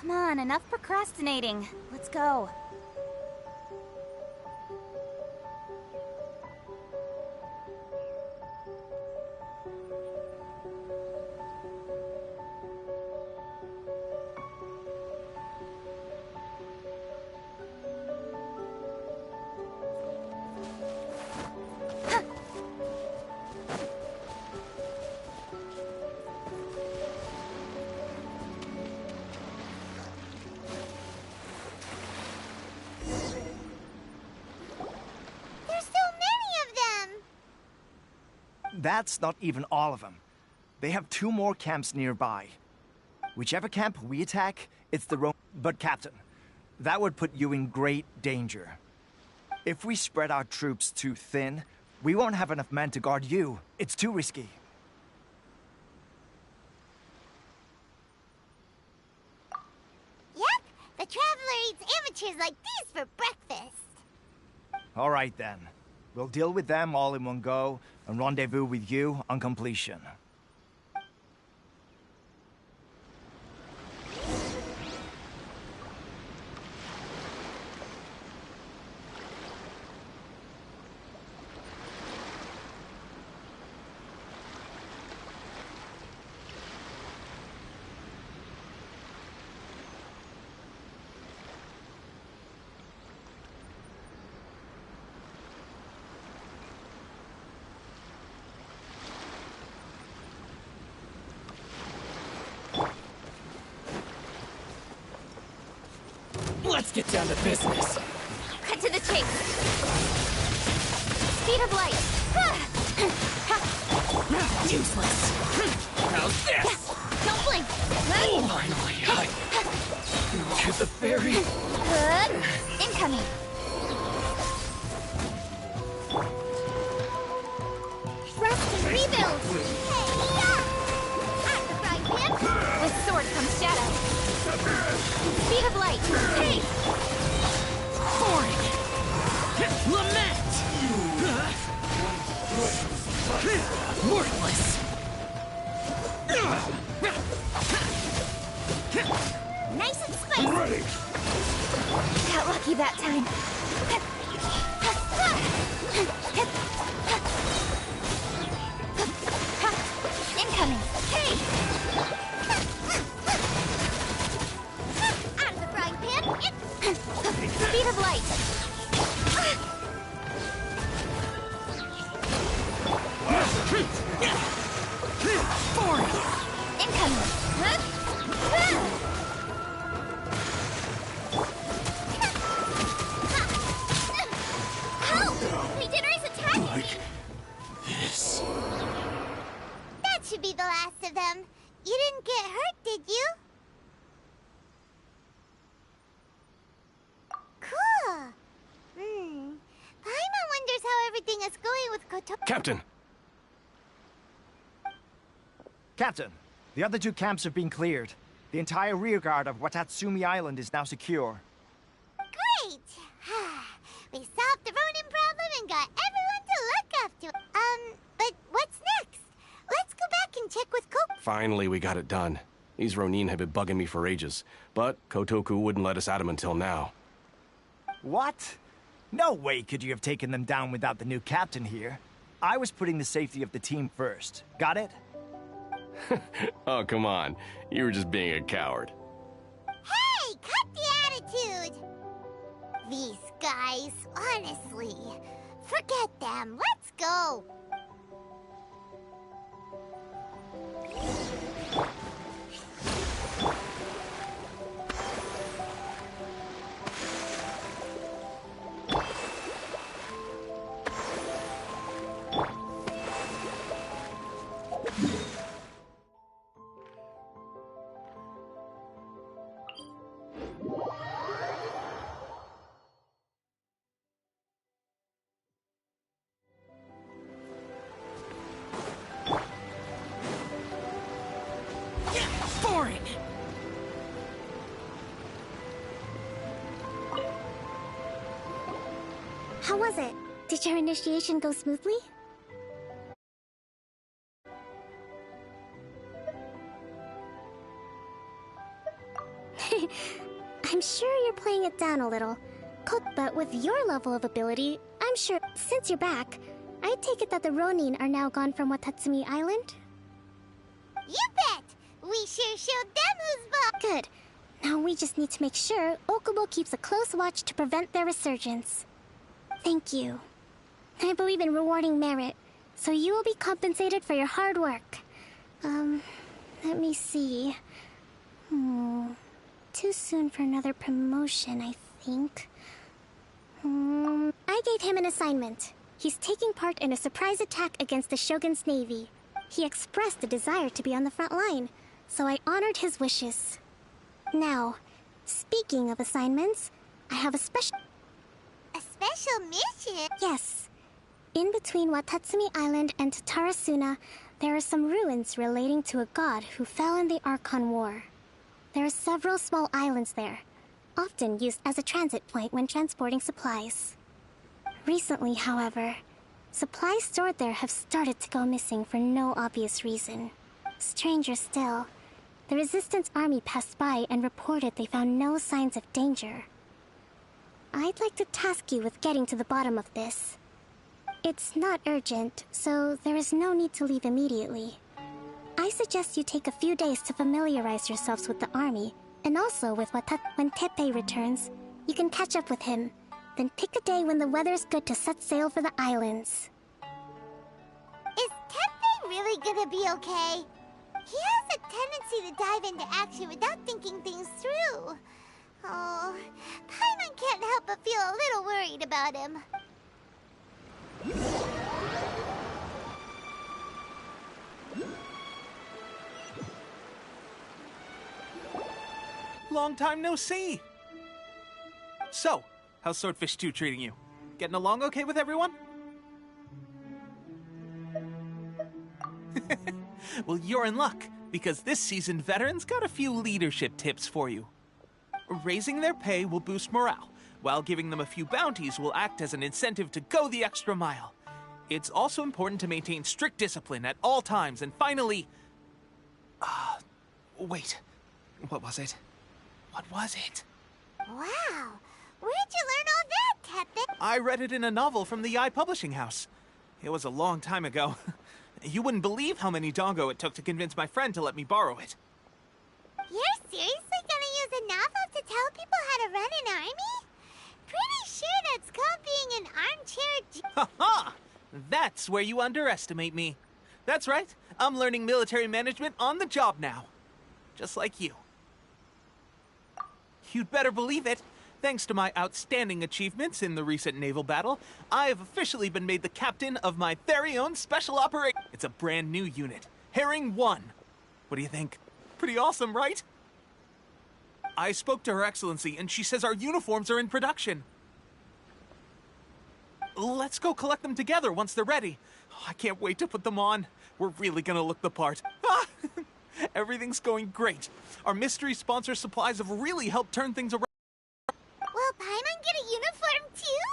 Come on, enough procrastinating. Let's go. That's not even all of them. They have 2 more camps nearby. Whichever camp we attack, it's the But Captain, that would put you in great danger. If we spread our troops too thin, we won't have enough men to guard you. It's too risky. Yep, the Traveler eats amateurs like these for breakfast. All right then. We'll deal with them all in one go and rendezvous with you on completion. Let's get down to business. Cut to the chase. Speed of light. Useless. How's this? Don't blink. Finally, to the ferry. Good. Incoming. Rest and rebuild. With sword comes shadow. Speed of light. Hey! Boring. Lament. Worthless. Nice and spicy. Ready. Got lucky that time. Incoming. Hey! Out of the frying pan. Speed of light. Boring. Incoming. Help! Regeneration attack! Like this. That should be the last of them. You didn't get hurt, did you? Cool. Paimon wonders how everything is going with Koto. Captain. Captain, the other 2 camps have been cleared. The entire rearguard of Watatsumi Island is now secure. Great! We solved the Ronin problem and got everyone to look after. But what's next? Let's go back and check with Kotoku. Finally, we got it done. These Ronin have been bugging me for ages, but Kotoku wouldn't let us at him until now. What? No way could you have taken them down without the new captain here. I was putting the safety of the team first. Got it? Oh, come on. You were just being a coward. Hey, cut the attitude! These guys, honestly. Forget them. Let's go. Boring. How was it? Did your initiation go smoothly? I'm sure you're playing it down a little. But with your level of ability, I'm sure, since you're back, I take it that the Ronin are now gone from Watatsumi Island? You bet! We sure showed them who's boss! Good. Now we just need to make sure Okubo keeps a close watch to prevent their resurgence. Thank you. I believe in rewarding merit, so you will be compensated for your hard work. Let me see. Too soon for another promotion, I think. I gave him an assignment. He's taking part in a surprise attack against the Shogun's navy. He expressed a desire to be on the front line, so I honored his wishes. Now, speaking of assignments, I have a special... A special mission? Yes. In between Watatsumi Island and Tatarasuna, there are some ruins relating to a god who fell in the Archon War. There are several small islands there, often used as a transit point when transporting supplies. Recently, however, supplies stored there have started to go missing for no obvious reason. Stranger still, the Resistance army passed by and reported they found no signs of danger. I'd like to task you with getting to the bottom of this. It's not urgent, so there is no need to leave immediately. I suggest you take a few days to familiarize yourselves with the army, and also with when Teppei returns, you can catch up with him. Then pick a day when the weather's good to set sail for the islands. Is Teppei really gonna be okay? He has a tendency to dive into action without thinking things through. Oh, Paimon can't help but feel a little worried about him. Long time no see! So, how's Swordfish 2 treating you? Getting along okay with everyone? Well, you're in luck, because this seasoned veteran's got a few leadership tips for you. Raising their pay will boost morale, while giving them a few bounties will act as an incentive to go the extra mile. It's also important to maintain strict discipline at all times, and finally... wait. What was it? What was it? Wow! Where'd you learn all that, Teppei? I read it in a novel from the Eye Publishing House. It was a long time ago. You wouldn't believe how many dongo it took to convince my friend to let me borrow it. You're seriously gonna use a novel to tell people how to run an army? Pretty sure that's called being an armchair Ha ha! That's where you underestimate me. That's right. I'm learning military management on the job now. Just like you. You'd better believe it. Thanks to my outstanding achievements in the recent naval battle, I have officially been made the captain of my very own special operation. It's a brand new unit, Herring 1. What do you think? Pretty awesome, right? I spoke to Her Excellency, and she says our uniforms are in production. Let's go collect them together once they're ready. I can't wait to put them on. We're really gonna look the part. Everything's going great. Our mystery sponsor supplies have really helped turn things around. Will Paimon get a uniform too?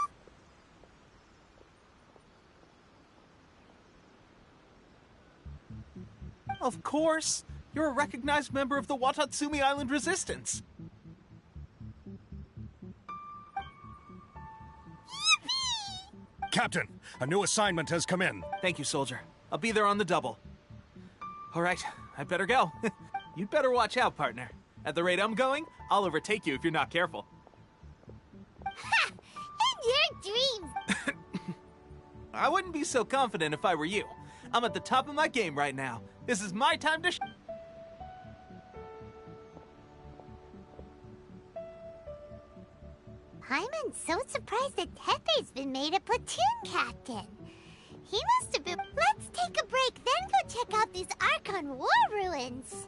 Of course. You're a recognized member of the Watatsumi Island Resistance. Captain, a new assignment has come in. Thank you, soldier. I'll be there on the double. All right, I better go. You'd better watch out, partner. At the rate I'm going, I'll overtake you if you're not careful. Ha! In your dreams! I wouldn't be so confident if I were you. I'm at the top of my game right now. This is my time to Paimon's so surprised that Teppei's been made a platoon captain. He must have been... Let's take a break, then go check out these Archon War ruins.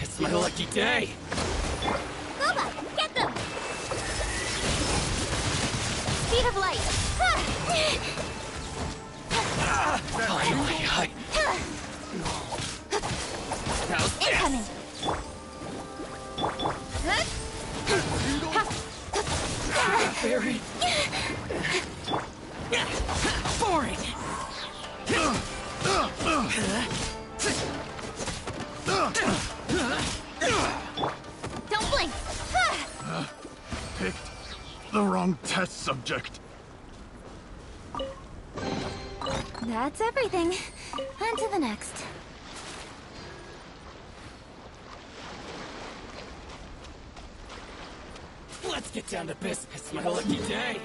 It's my lucky day! Boba, get them! Speed of light! Finally, How's this? Incoming! Barry! Boring! Don't blink! Picked the wrong test subject. That's everything. On to the next. Let's get down to business. It's my lucky day!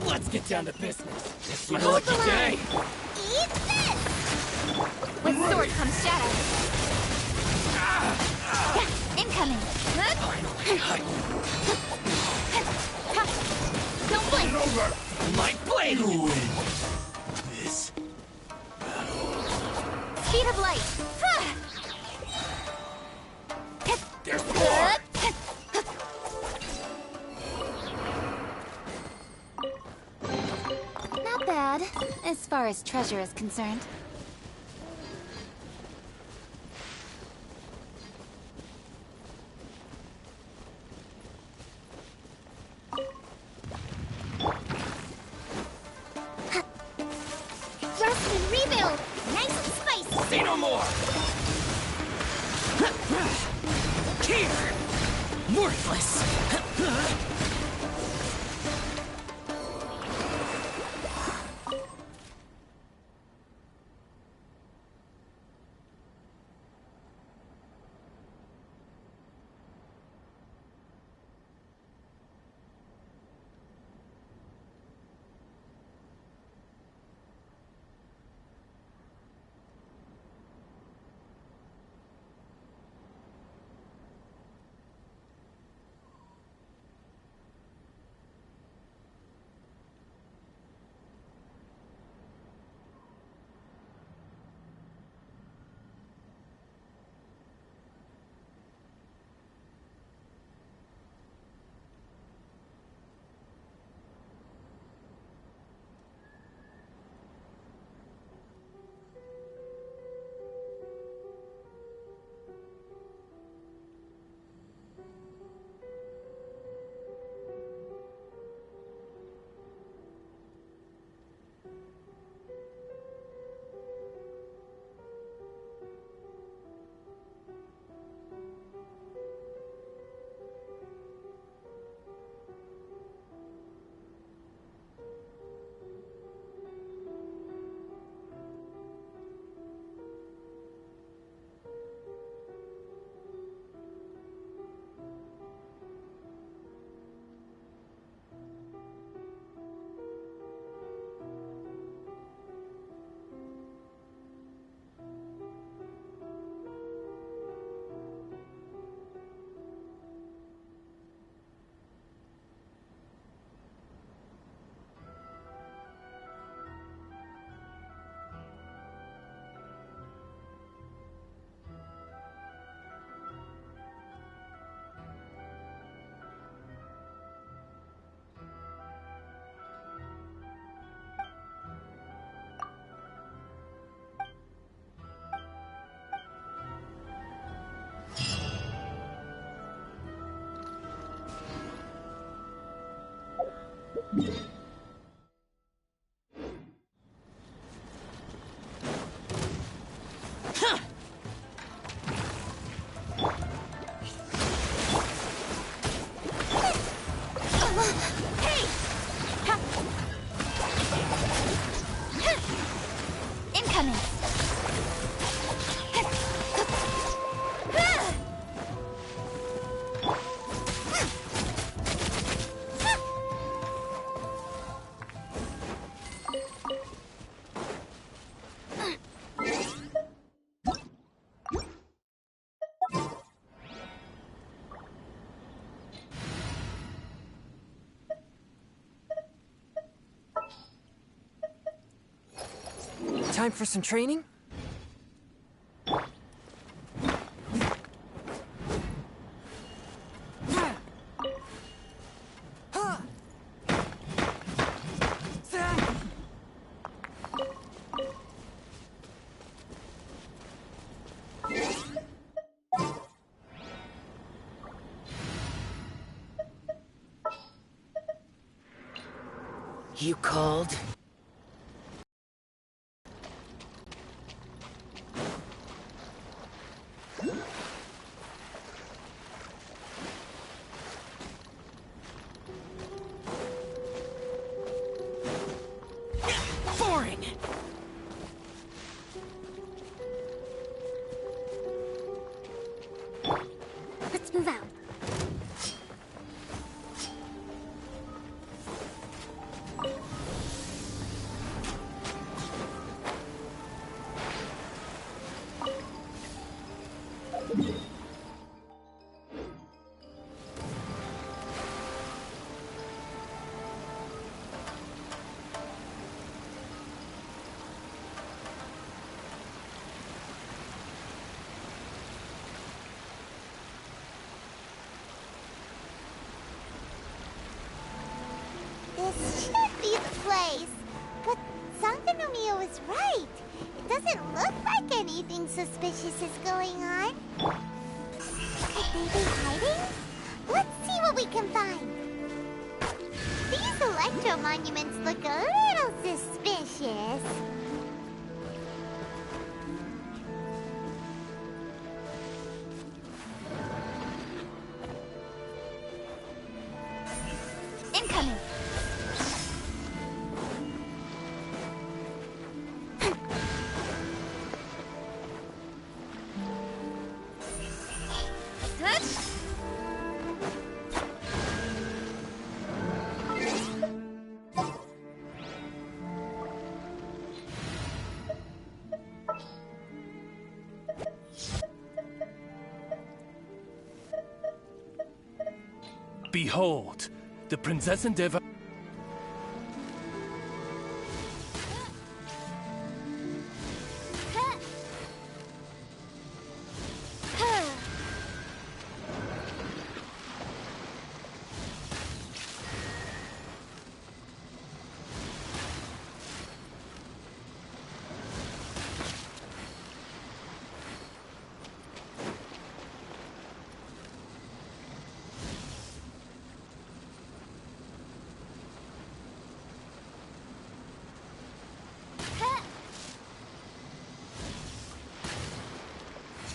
Let's get down to business. It's my lucky day. Eat this! With sword comes shadow. Incoming! Don't blink! My blade will win. This Speed of light! There's more. Not bad, as far as treasure is concerned. Rest and rebuild! Nice and spicy! Say no more. Here. Worthless. Incoming! Time for some training? You called? Boring! Let's move out. This should be the place. But Sankanomiya was right. It doesn't look like anything suspicious is going on. Could they be hiding? Let's see what we can find. These electro monuments look a little suspicious. Incoming! Behold, the Princess Endeavor.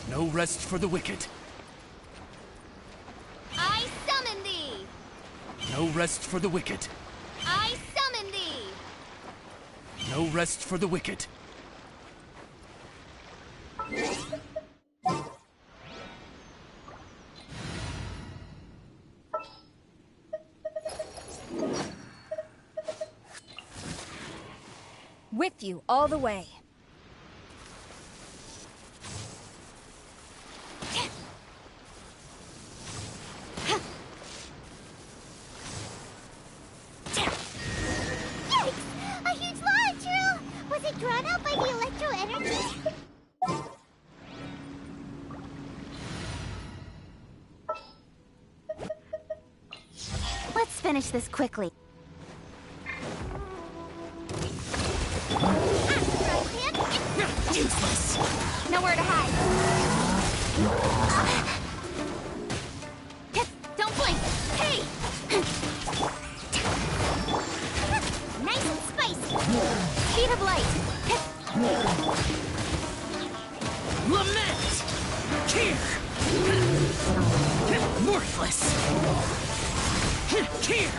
No rest for the wicked. I summon thee! No rest for the wicked. I summon thee! No rest for the wicked. With you all the way. Drawn out by the electro energy? Let's finish this quickly. Useless! Nowhere to hide. Don't blink! Hey! Nice and spicy! Speed of light! Lament! Here! Worthless! Here!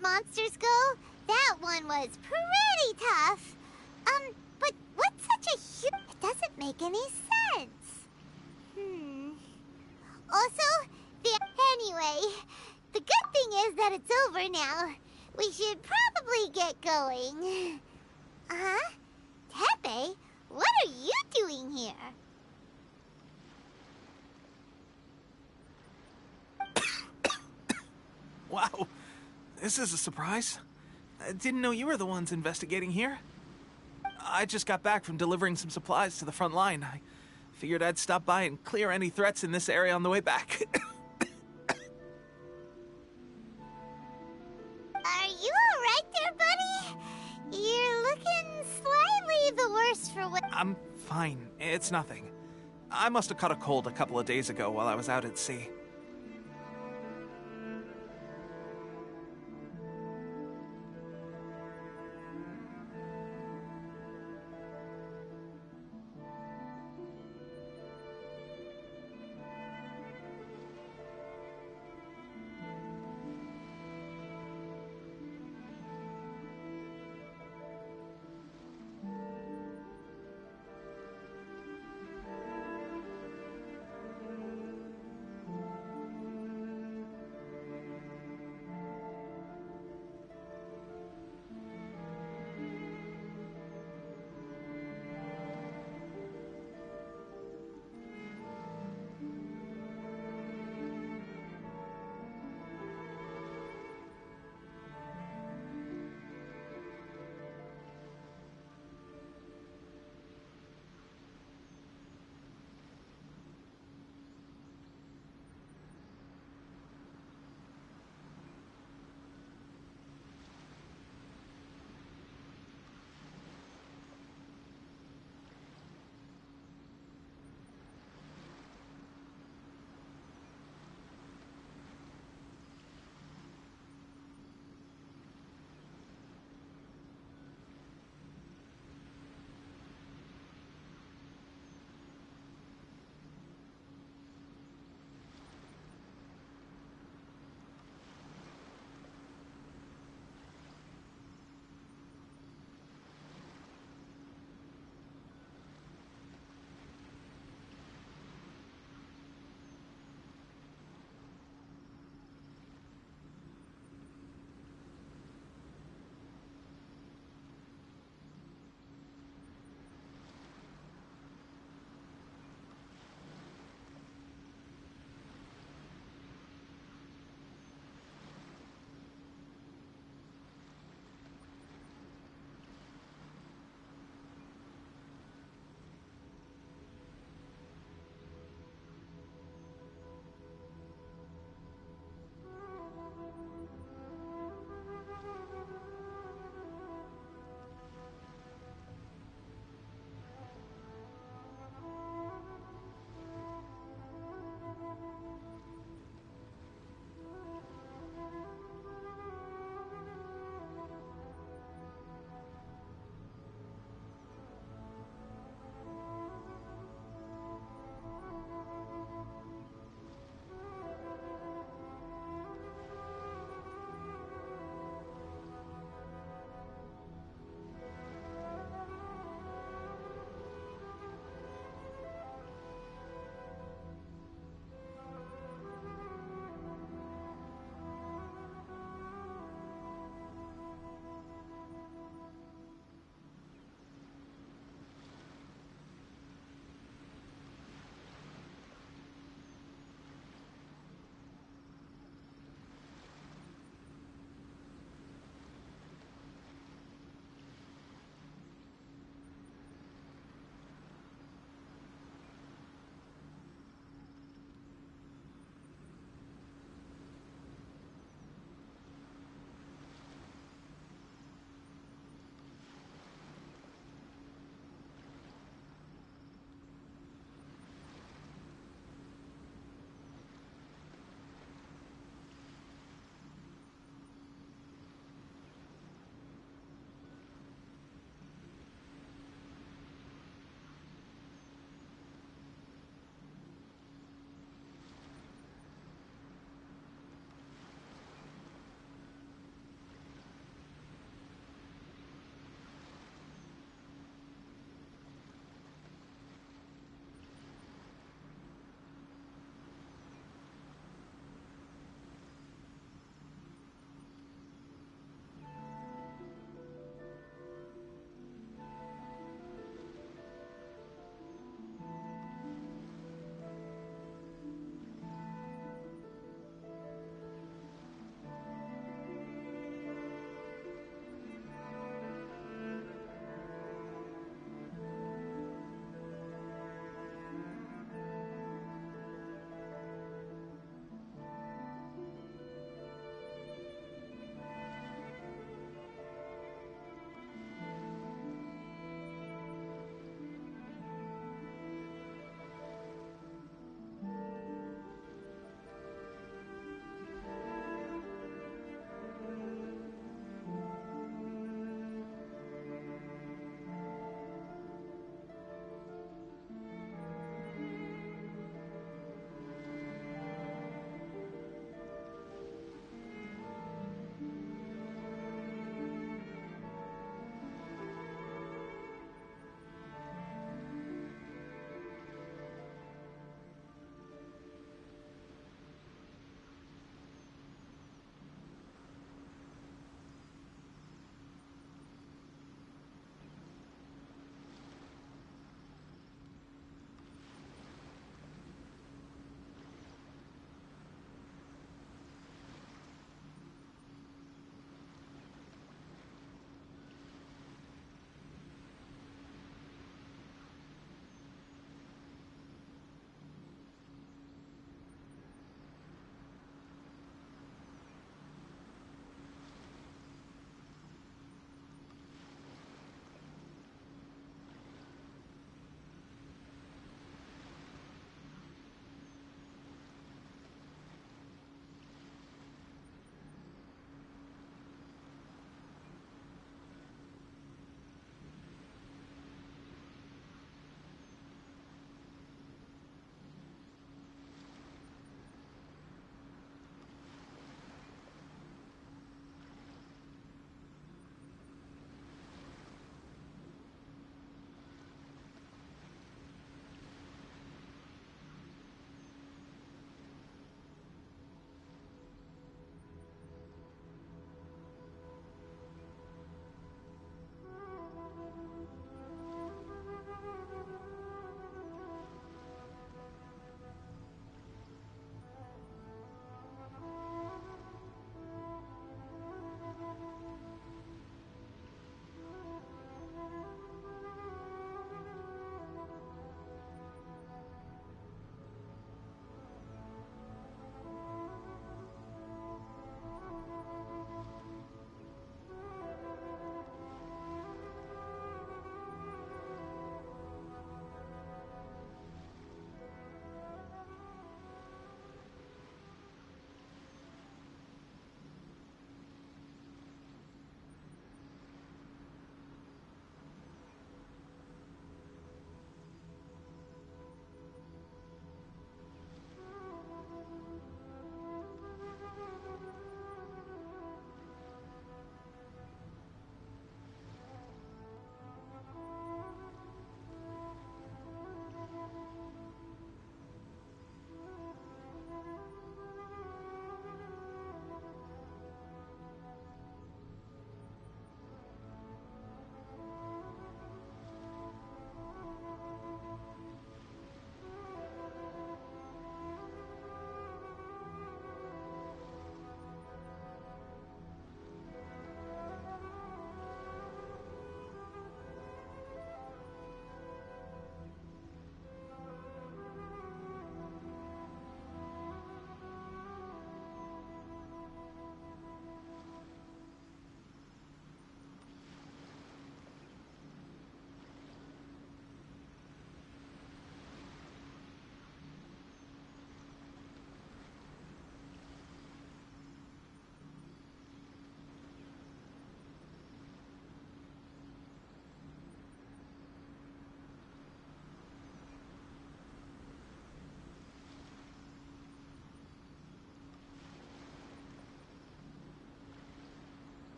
monsters go, that one was pretty tough. But what's such a huge... It doesn't make any sense. Also, anyway, the good thing is that it's over now. We should probably get going. Huh? Tepe, what are you doing here? Wow, this is a surprise. I didn't know you were the ones investigating here. I just got back from delivering some supplies to the front line. I figured I'd stop by and clear any threats in this area on the way back. Are you alright there, buddy? You're looking slightly the worse for what... I'm fine. It's nothing. I must have caught a cold a couple of days ago while I was out at sea.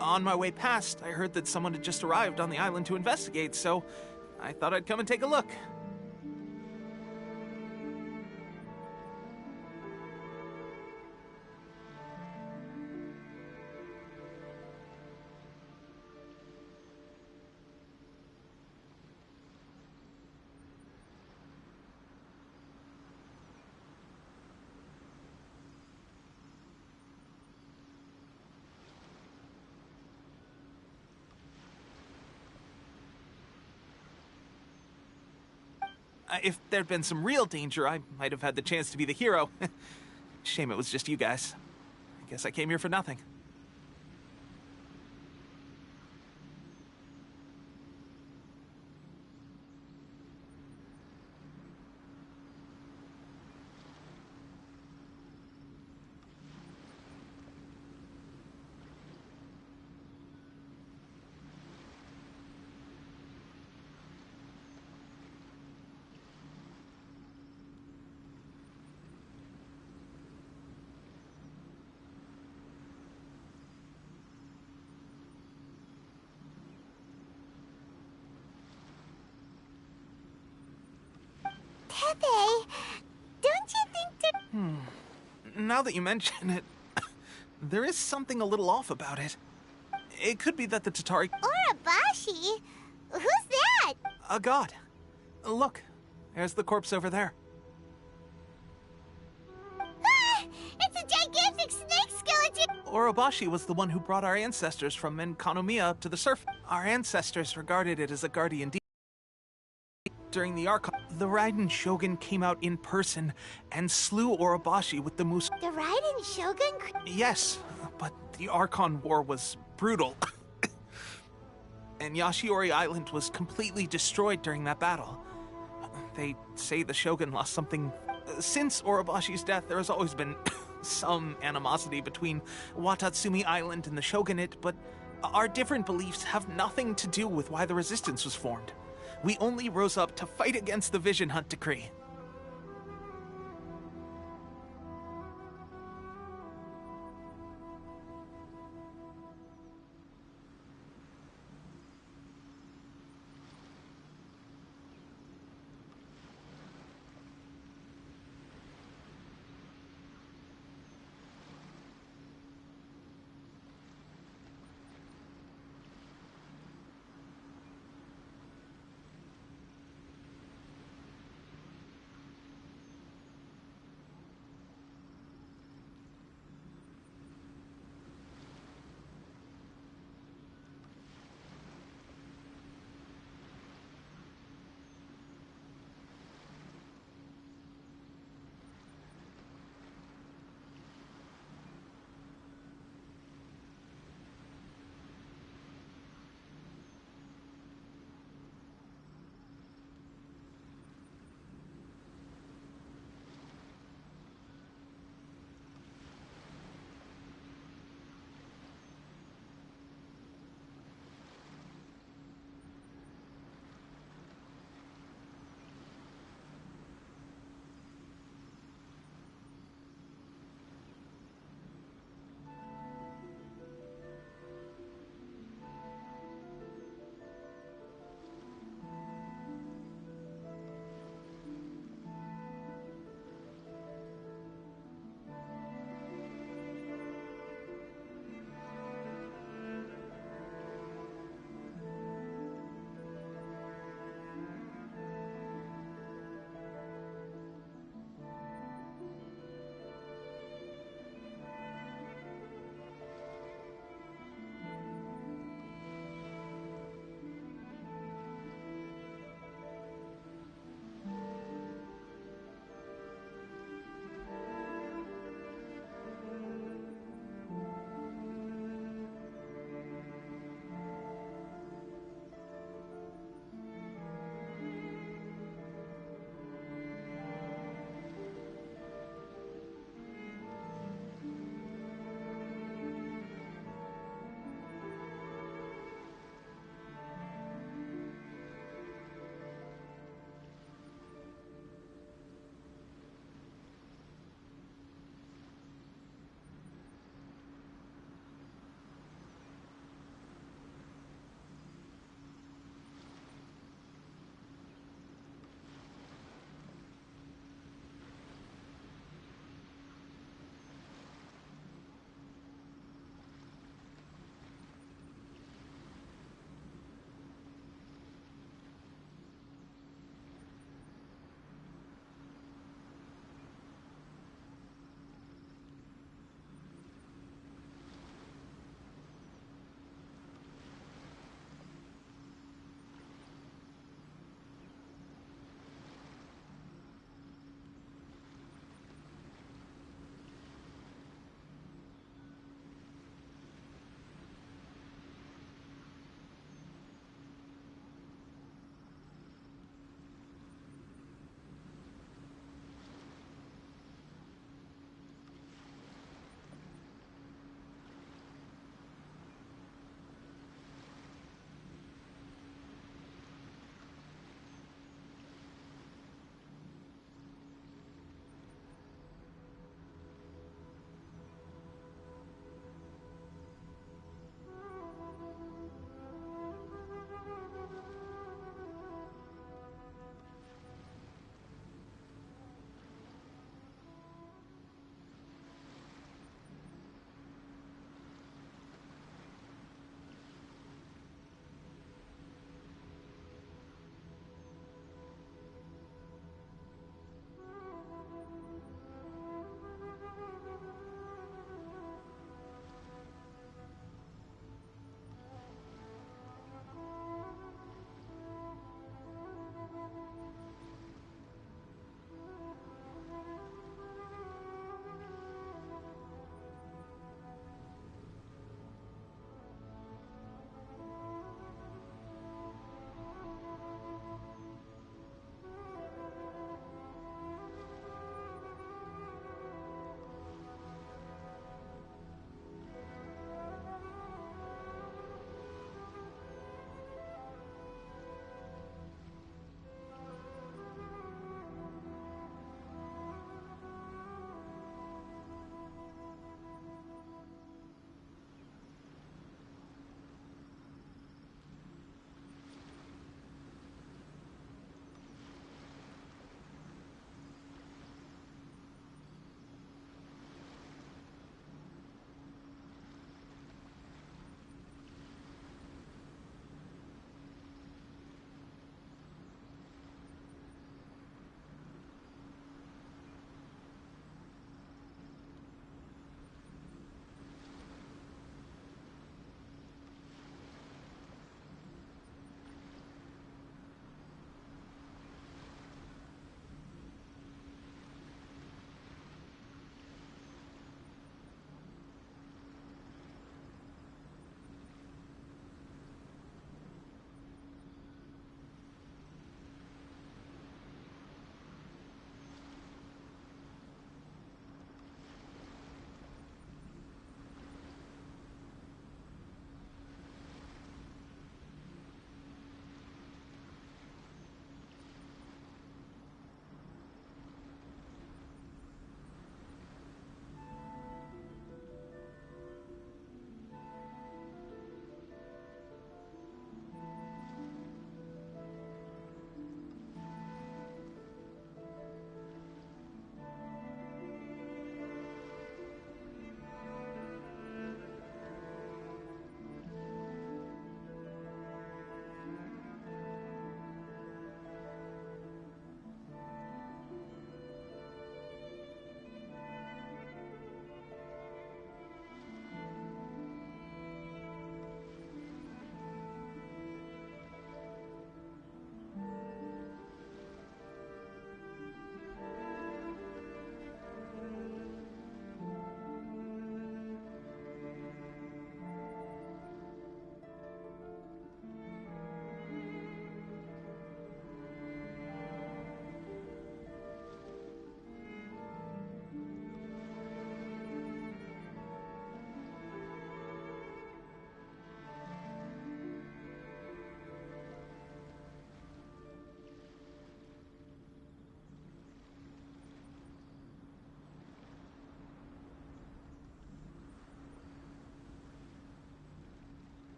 On my way past, I heard that someone had just arrived on the island to investigate, so I thought I'd come and take a look. If there'd been some real danger, I might have had the chance to be the hero. Shame it was just you guys. I guess I came here for nothing. Pepe, don't you think that... Now that you mention it, there is something a little off about it. It could be that the Tatari... Urabashi? Who's that? A god. Look, there's the corpse over there. Ah! It's a gigantic snake skeleton! Orobashi was the one who brought our ancestors from Enkanomiya to the surf. Our ancestors regarded it as a guardian deity. During the Archon, the Raiden Shogun came out in person and slew Orobashi with the moose. The Raiden Shogun? Yes, but the Archon War was brutal. And Yashiori Island was completely destroyed during that battle. They say the Shogun lost something. Since Orobashi's death, there has always been some animosity between Watatsumi Island and the Shogunate, but our different beliefs have nothing to do with why the resistance was formed. We only rose up to fight against the Vision Hunt decree.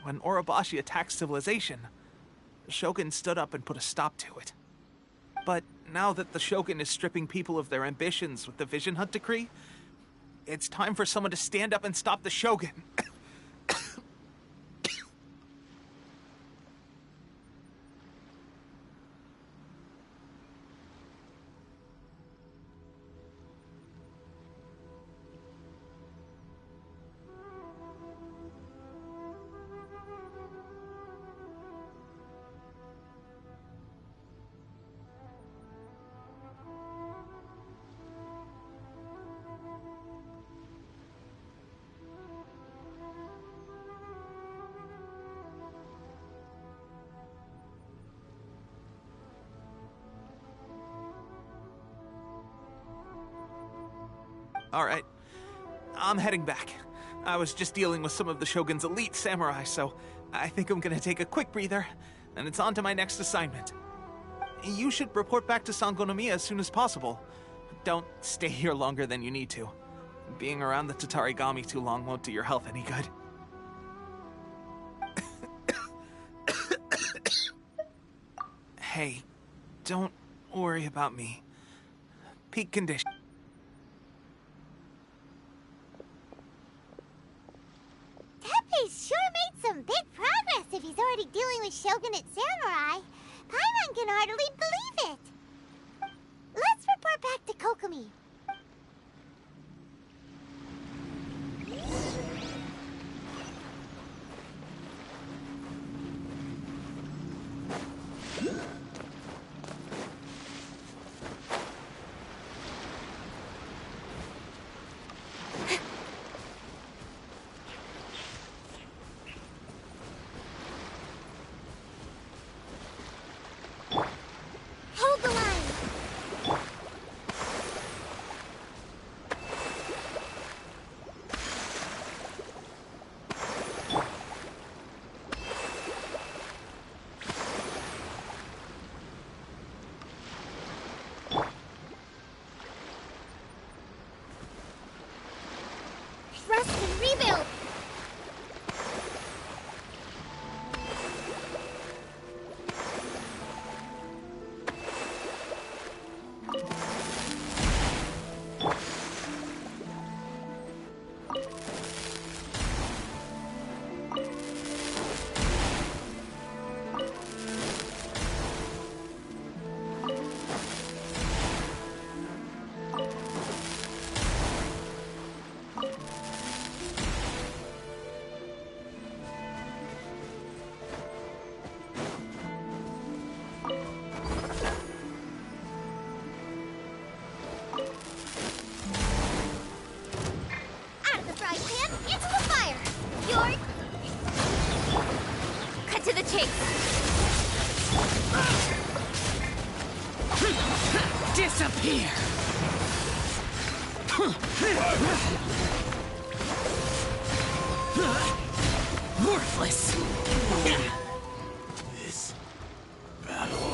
when Orobashi attacked civilization, the Shogun stood up and put a stop to it. But now that the Shogun is stripping people of their ambitions with the Vision Hunt decree, it's time for someone to stand up and stop the Shogun. All right, I'm heading back. I was just dealing with some of the Shogun's elite samurai, so I think I'm gonna take a quick breather, and it's on to my next assignment. You should report back to Sangonomiya as soon as possible. Don't stay here longer than you need to. Being around the Tatarigami too long won't do your health any good. Hey, don't worry about me. Peak condition. Teppei's sure made some big progress if he's already dealing with Shogunate samurai. Paimon can hardly believe it. Let's report back to Kokomi. Hold the line! Thrust and rebuild! Out of the frying pan, into the fire! You're... Cut to the chase! Disappear! Worthless! This battle.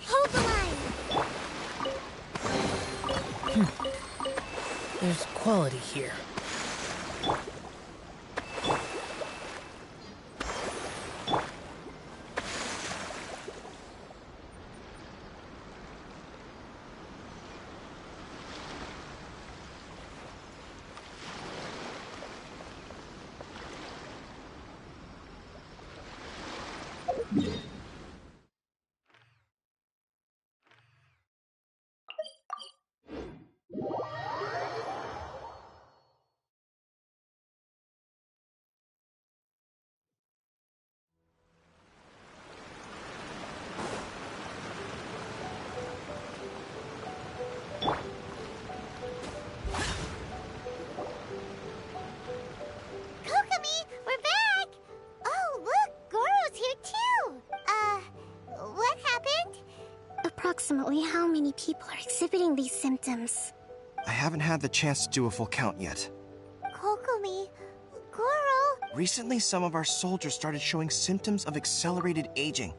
Hold the line! There's quality here. Kokomi, we're back! Oh, look, Goro's here too! What happened? Approximately how many people are exhibiting these symptoms? I haven't had the chance to do a full count yet. Kokomi, Goro... Recently, some of our soldiers started showing symptoms of accelerated aging.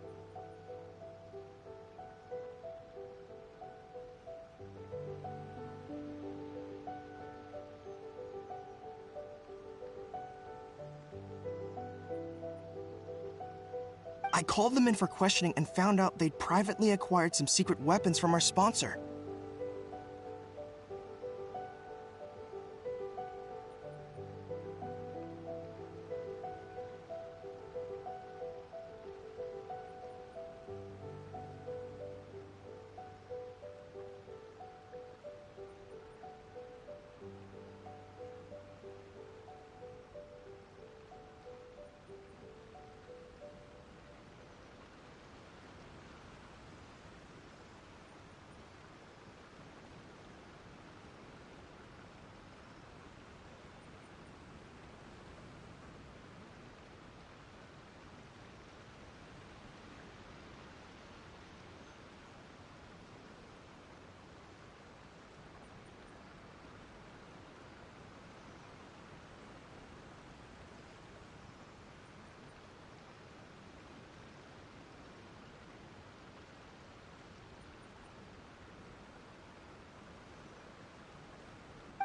I called them in for questioning and found out they'd privately acquired some secret weapons from our sponsor.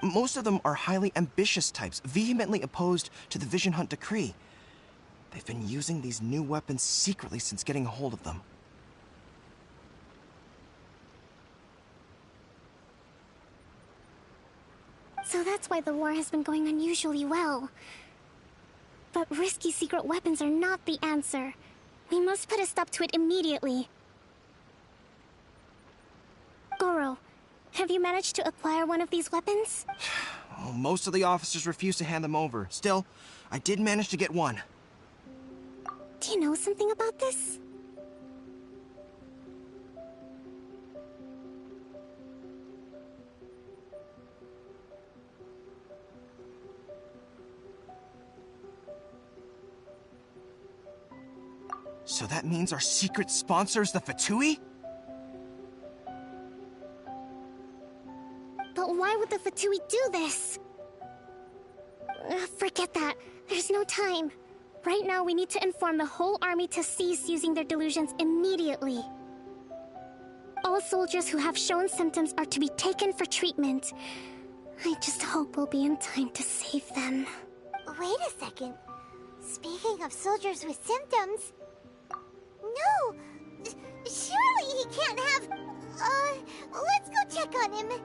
Most of them are highly ambitious types, vehemently opposed to the Vision Hunt decree. They've been using these new weapons secretly since getting a hold of them. So that's why the war has been going unusually well. But risky secret weapons are not the answer. We must put a stop to it immediately. Goro, have you managed to acquire one of these weapons? Well, most of the officers refuse to hand them over. Still, I did manage to get one. Do you know something about this? So that means our secret sponsor is the Fatui? But why would the Fatui do this? Forget that. There's no time. Right now, we need to inform the whole army to cease using their delusions immediately. All soldiers who have shown symptoms are to be taken for treatment. I just hope we'll be in time to save them. Wait a second. Speaking of soldiers with symptoms... No! Surely he can't have... let's go check on him.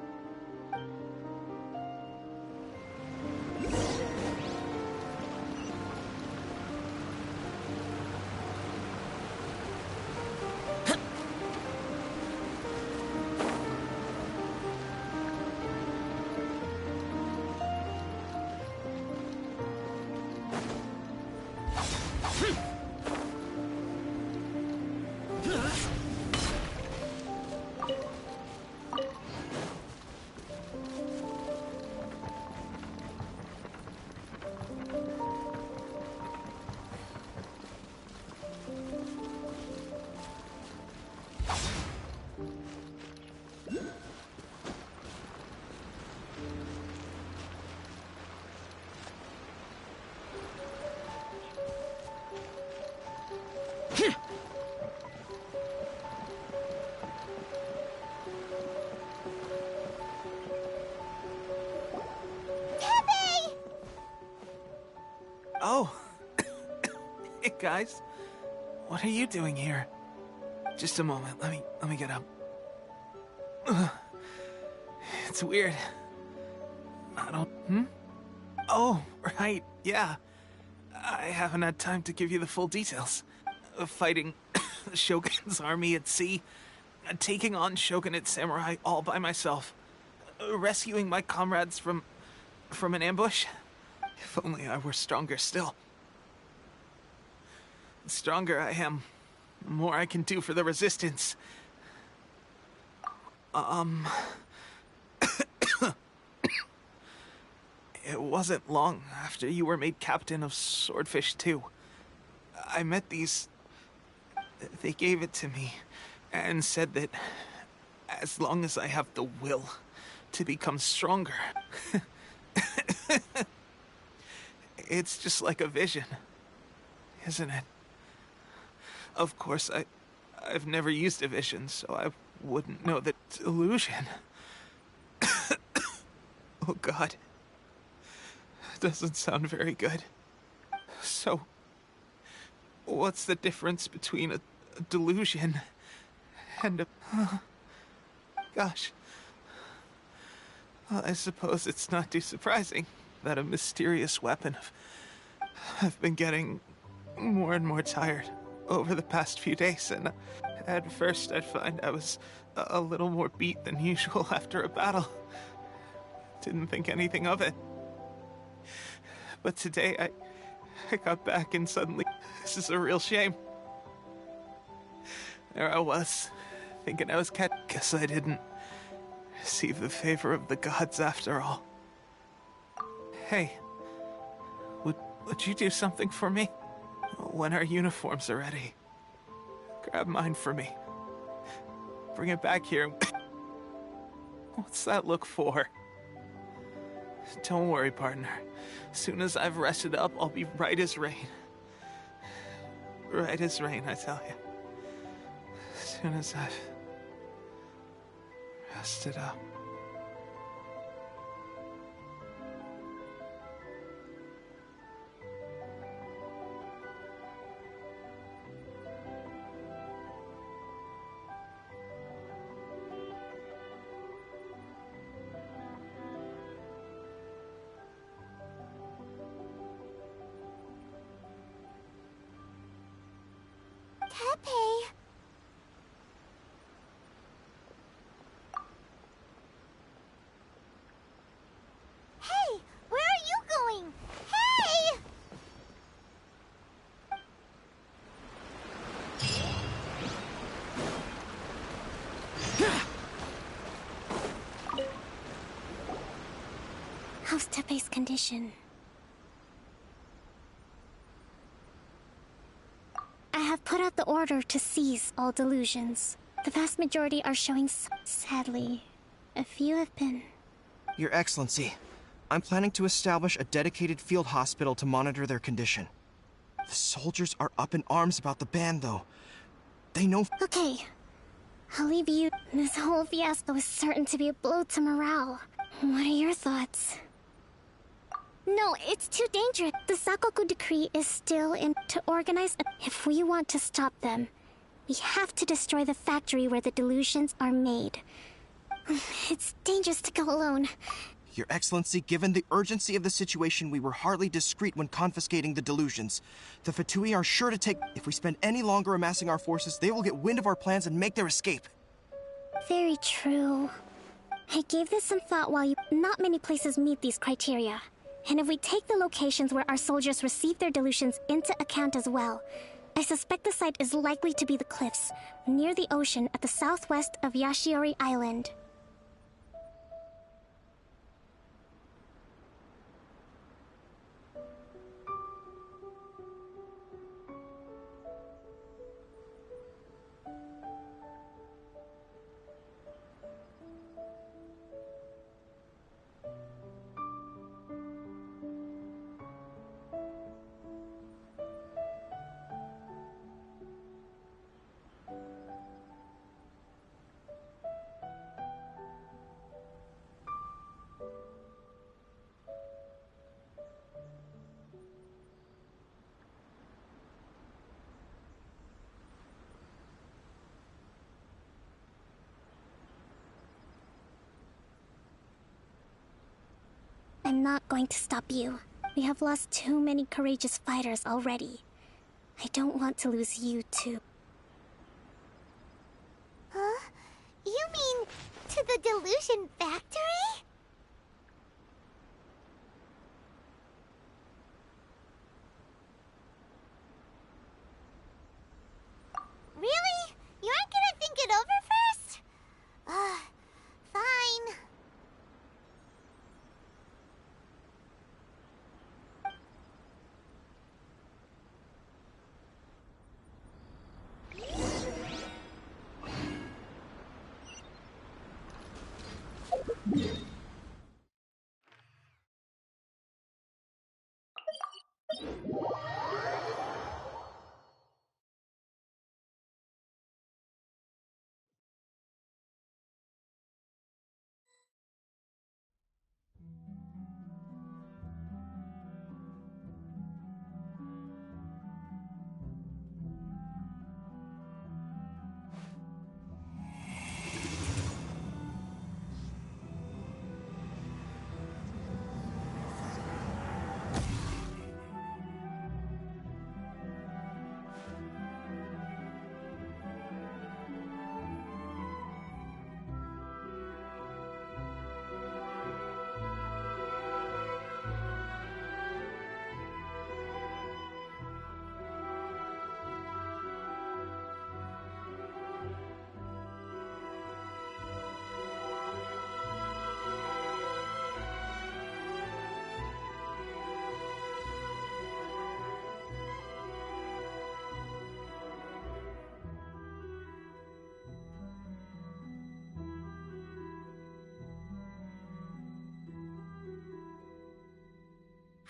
Oh. Hey, guys. What are you doing here? Just a moment. Let me get up. Ugh. It's weird. I don't... Oh, right. Yeah. I haven't had time to give you the full details. Fighting the Shogun's army at sea, taking on Shogunate samurai all by myself, rescuing my comrades from an ambush. If only I were stronger still. The stronger I am, the more I can do for the Resistance. It wasn't long after you were made captain of Swordfish 2. I met these... They gave it to me and said that as long as I have the will to become stronger... It's just like a vision, isn't it? Of course, I've never used a vision, so I wouldn't know the illusion. Oh God. Doesn't sound very good. So, What's the difference between a delusion and a... Gosh. Well, I suppose it's not too surprising that a mysterious weapon I've been getting more and more tired over the past few days, and at first I'd find I was a little more beat than usual after a battle. Didn't think anything of it. But today I got back and suddenly, this is a real shame. There I was, thinking I was Guess I didn't receive the favor of the gods after all. Hey, would you do something for me? When our uniforms are ready, grab mine for me. Bring it back here. What's that look for? Don't worry, partner. As soon as I've rested up, I'll be right as rain. Right as rain, I tell you. As soon as I've rested up. Tepe. Hey, where are you going? Hey! How's Tepe's condition? I have put out the order to seize all delusions. The vast majority are showing sadly. A few have been... Your Excellency, I'm planning to establish a dedicated field hospital to monitor their condition. The soldiers are up in arms about the ban, though. They know... Okay. I'll leave you. This whole fiasco is certain to be a blow to morale. What are your thoughts? No, it's too dangerous. The Sakoku decree is still in to organize. If we want to stop them, we have to destroy the factory where the delusions are made. It's dangerous to go alone. Your Excellency, given the urgency of the situation, we were hardly discreet when confiscating the delusions. The Fatui are sure to take... If we spend any longer amassing our forces, they will get wind of our plans and make their escape. Very true. I gave this some thought while you... Not many places meet these criteria. And if we take the locations where our soldiers receive their delusions into account as well, I suspect the site is likely to be the cliffs, near the ocean at the southwest of Yashiori Island. I'm not going to stop you. We have lost too many courageous fighters already. I don't want to lose you too. Huh? You mean to the delusion factory? Really? You aren't gonna think it over first? Fine. Yeah.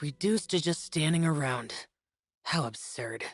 Reduced to just standing around. How absurd.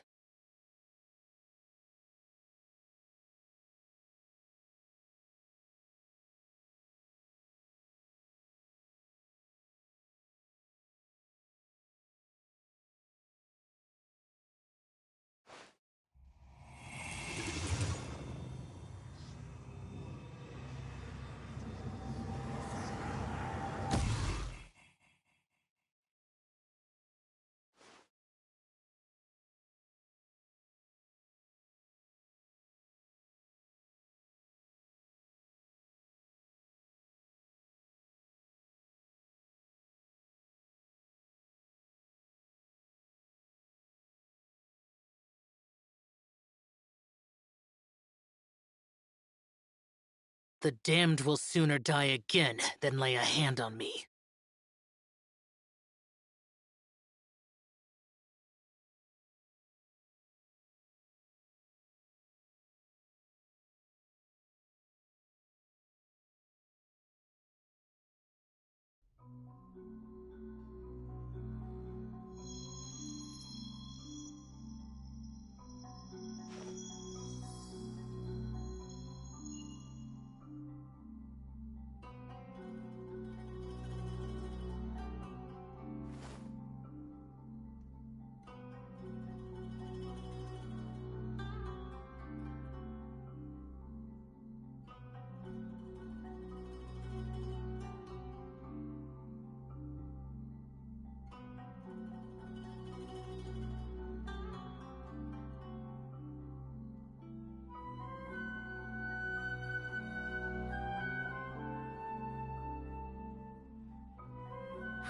The damned will sooner die again than lay a hand on me.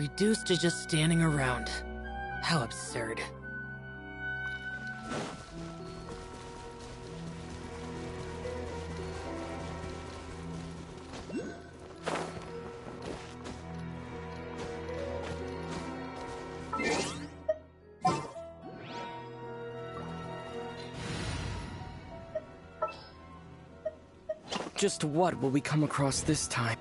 Reduced to just standing around. How absurd. Just what will we come across this time?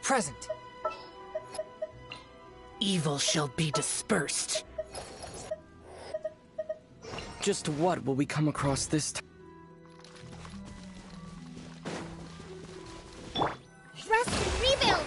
Present. Evil shall be dispersed. Just what will we come across this time? Rest and rebuild!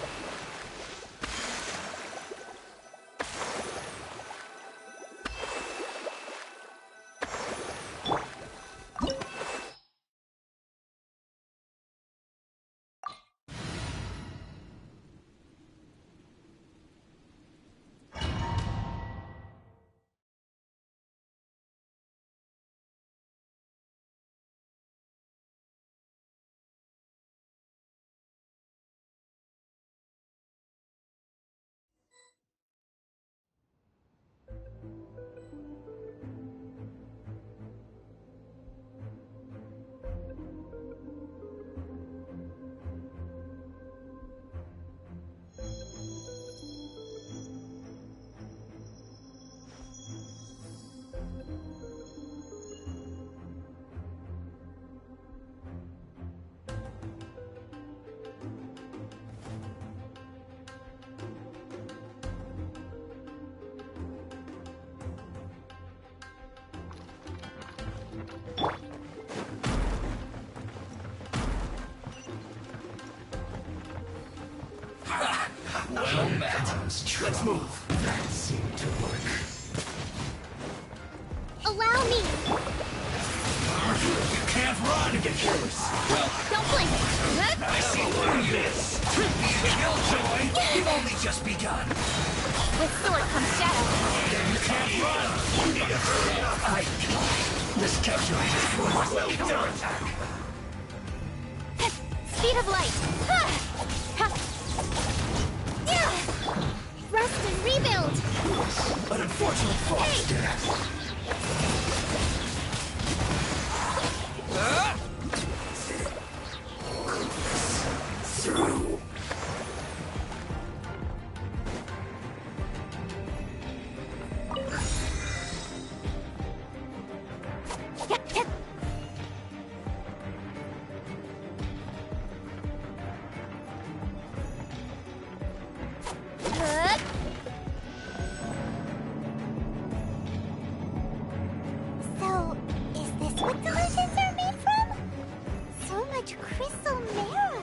Well met. Let's move. That seemed to work. Allow me! You can't run! Get careless. Well, Don't blink! I see what you miss. Killjoy, you've only just begun. With sword comes shadow. You can't run! This Killjoy is full counterattack. Speed of light! Rest and rebuild! An unfortunate false. Through. So, is this what delusions are made from? So much crystal marrow.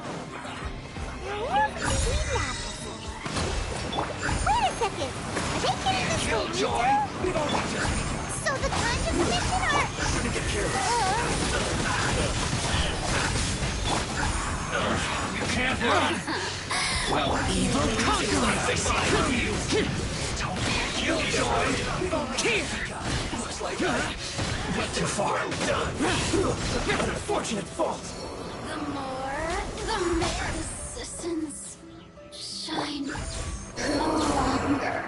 Now, where have we seen that before? Wait a second. Are they getting this from Killjoy, we've only just begun. So the conscious mission are... Get careless. You can't run. Well, evil conquerors, I see you. Don't be a Killjoy. We've only just begun. Looks like I went too far. Done. An unfortunate fault. The more the citizens shine no longer.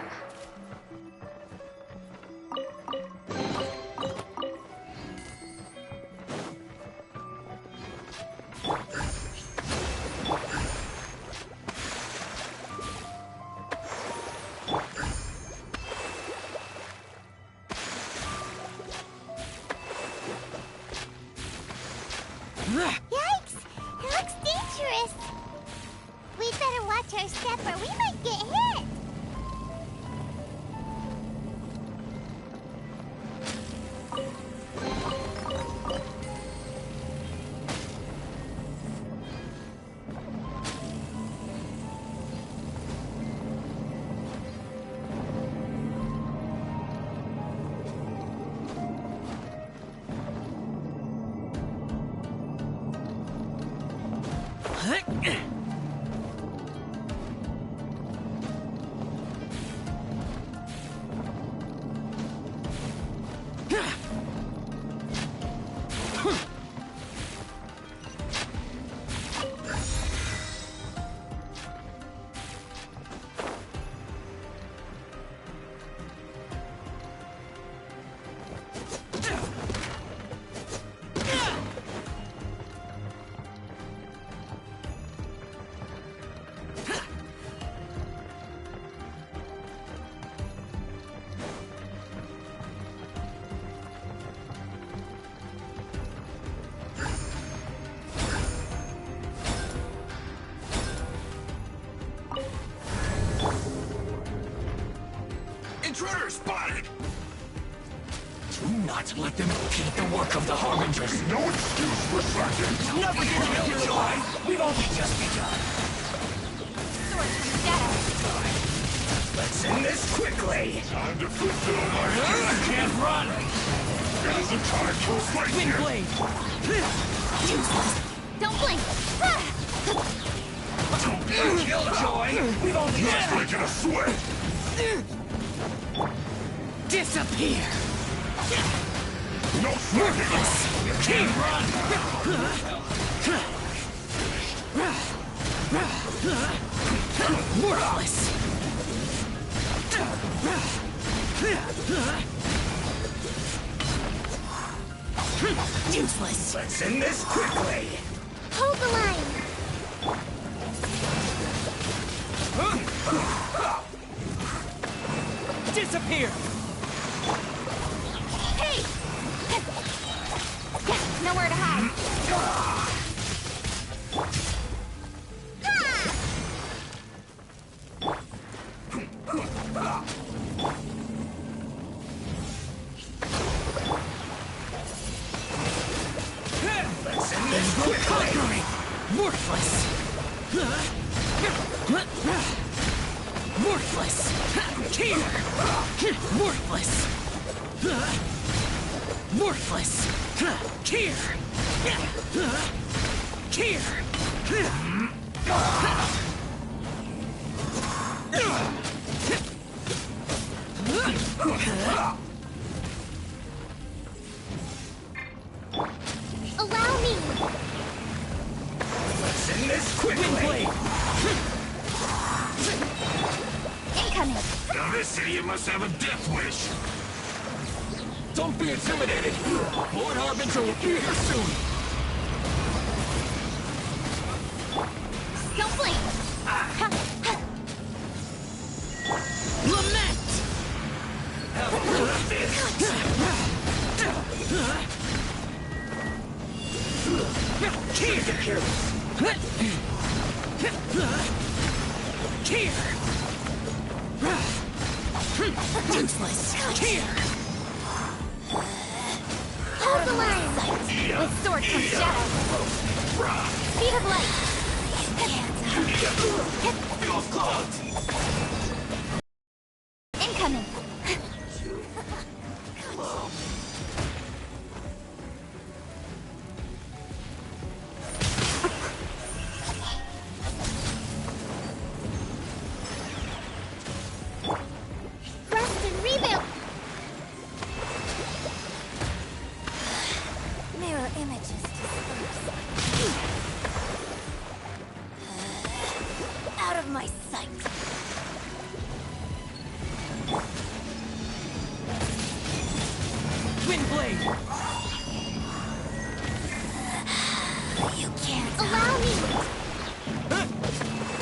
Intruder spotted! Do not let them impede the work of the Harbingers. No excuse for slacking. Never get killjoy. We've only just begun. Sword from shadow. Let's end this quickly. Time to fulfill my I can't run. There's a time to fight. Wind blade. Useless. Don't blink. Don't be killjoy. We've only just breaking a sweat. Disappear. No slacking. You can't run. Worthless. Useless. Let's end this quickly. Hold the line. Disappear. Hey! Nowhere to hide. Let's end this quickly. Worthless. Worthless. Here. Worthless. Worthless. Here. Here. Allow me. Let's end this quickly. Windblade. Incoming. Now this idiot must have a death wish. Don't be intimidated. Lord Harbinger will be here soon. Don't blink. Lament. Have a look at this. Here. Here. Useless. Here. Hold the line. With sword from shadow. Speed of light. Feels clogged. Incoming. Rest and rebuild. Mirror images disperse. Out of my sight. Windblade. You can't. Allow me.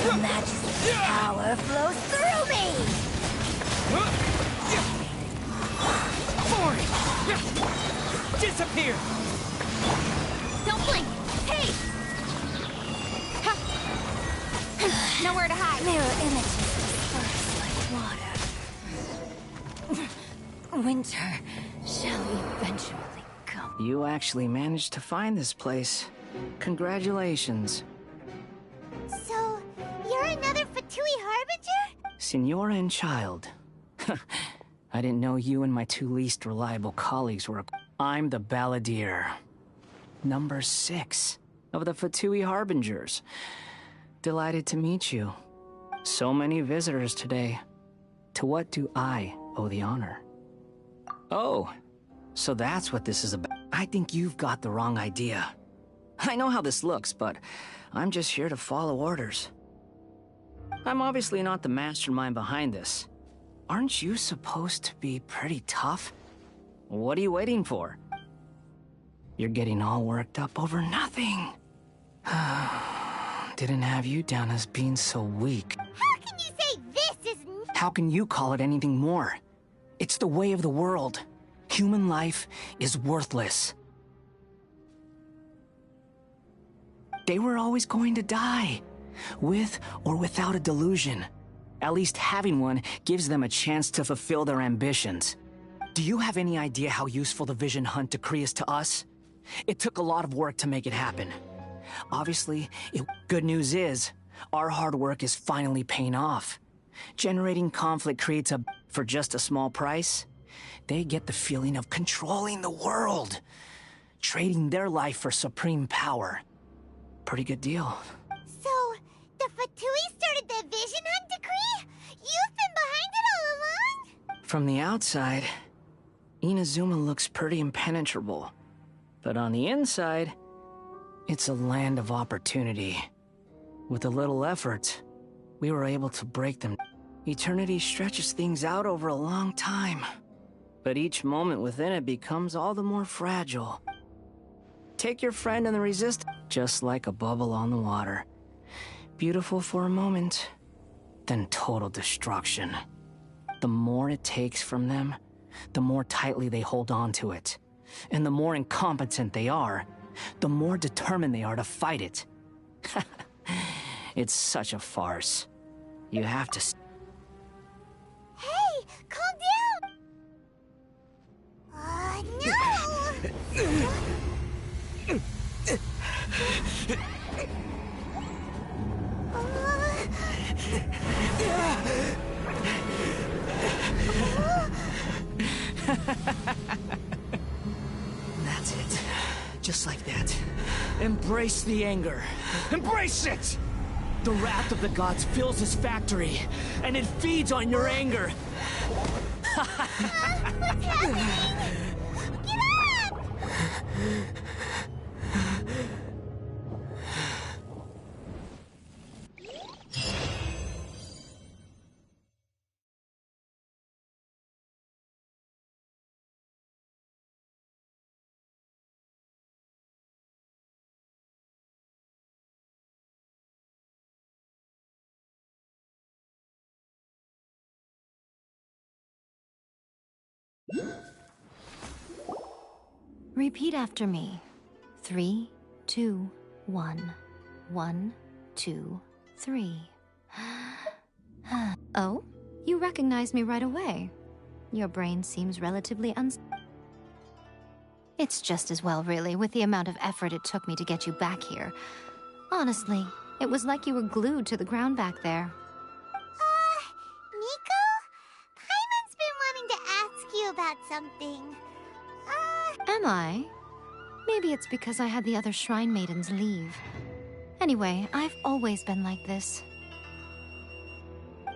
The majesty's power flows through me. Forward. Disappear. Don't blink. Hey. Nowhere to hide. Mirror images disperse like water. Winter shall eventually come. You actually managed to find this place. Congratulations. So, you're another Fatui Harbinger? Signora and child. I didn't know you and my two least reliable colleagues were... I'm the Balladeer. Number 6 of the Fatui Harbingers. Delighted to meet you. So many visitors today. To what do I owe the honor? Oh, so that's what this is about. I think you've got the wrong idea. I know how this looks, but I'm just here to follow orders. I'm obviously not the mastermind behind this. Aren't you supposed to be pretty tough? What are you waiting for? You're getting all worked up over nothing. Didn't have you down as being so weak. How can you say this is... How can you call it anything more? It's the way of the world. Human life is worthless. They were always going to die, with or without a delusion. At least having one gives them a chance to fulfill their ambitions. Do you have any idea how useful the Vision Hunt decree is to us? It took a lot of work to make it happen. Obviously, good news is, our hard work is finally paying off. Generating conflict creates for just a small price, they get the feeling of controlling the world. Trading their life for supreme power. Pretty good deal. So, the Fatui started the Vision Hunt decree? You've been behind it all along? From the outside, Inazuma looks pretty impenetrable. But on the inside, it's a land of opportunity. With a little effort, we were able to break them. Eternity stretches things out over a long time. But each moment within it becomes all the more fragile. Take your friend and the Resistance, just like a bubble on the water. Beautiful for a moment, then total destruction. The more it takes from them, the more tightly they hold on to it. And the more incompetent they are, the more determined they are to fight it. It's such a farce. You have to... Hey, calm down! No! That's it. Just like that. Embrace the anger. Embrace it! The wrath of the gods fills this factory, and it feeds on your anger. What's happening? Get up! Repeat after me. 3, 2, 1. 1, 2, 3. Oh? You recognize me right away. Your brain seems relatively It's just as well, really, with the amount of effort it took me to get you back here. Honestly, it was like you were glued to the ground back there. Nico? Paimon's been wanting to ask you about something. Am I? Maybe it's because I had the other Shrine Maidens leave. Anyway, I've always been like this.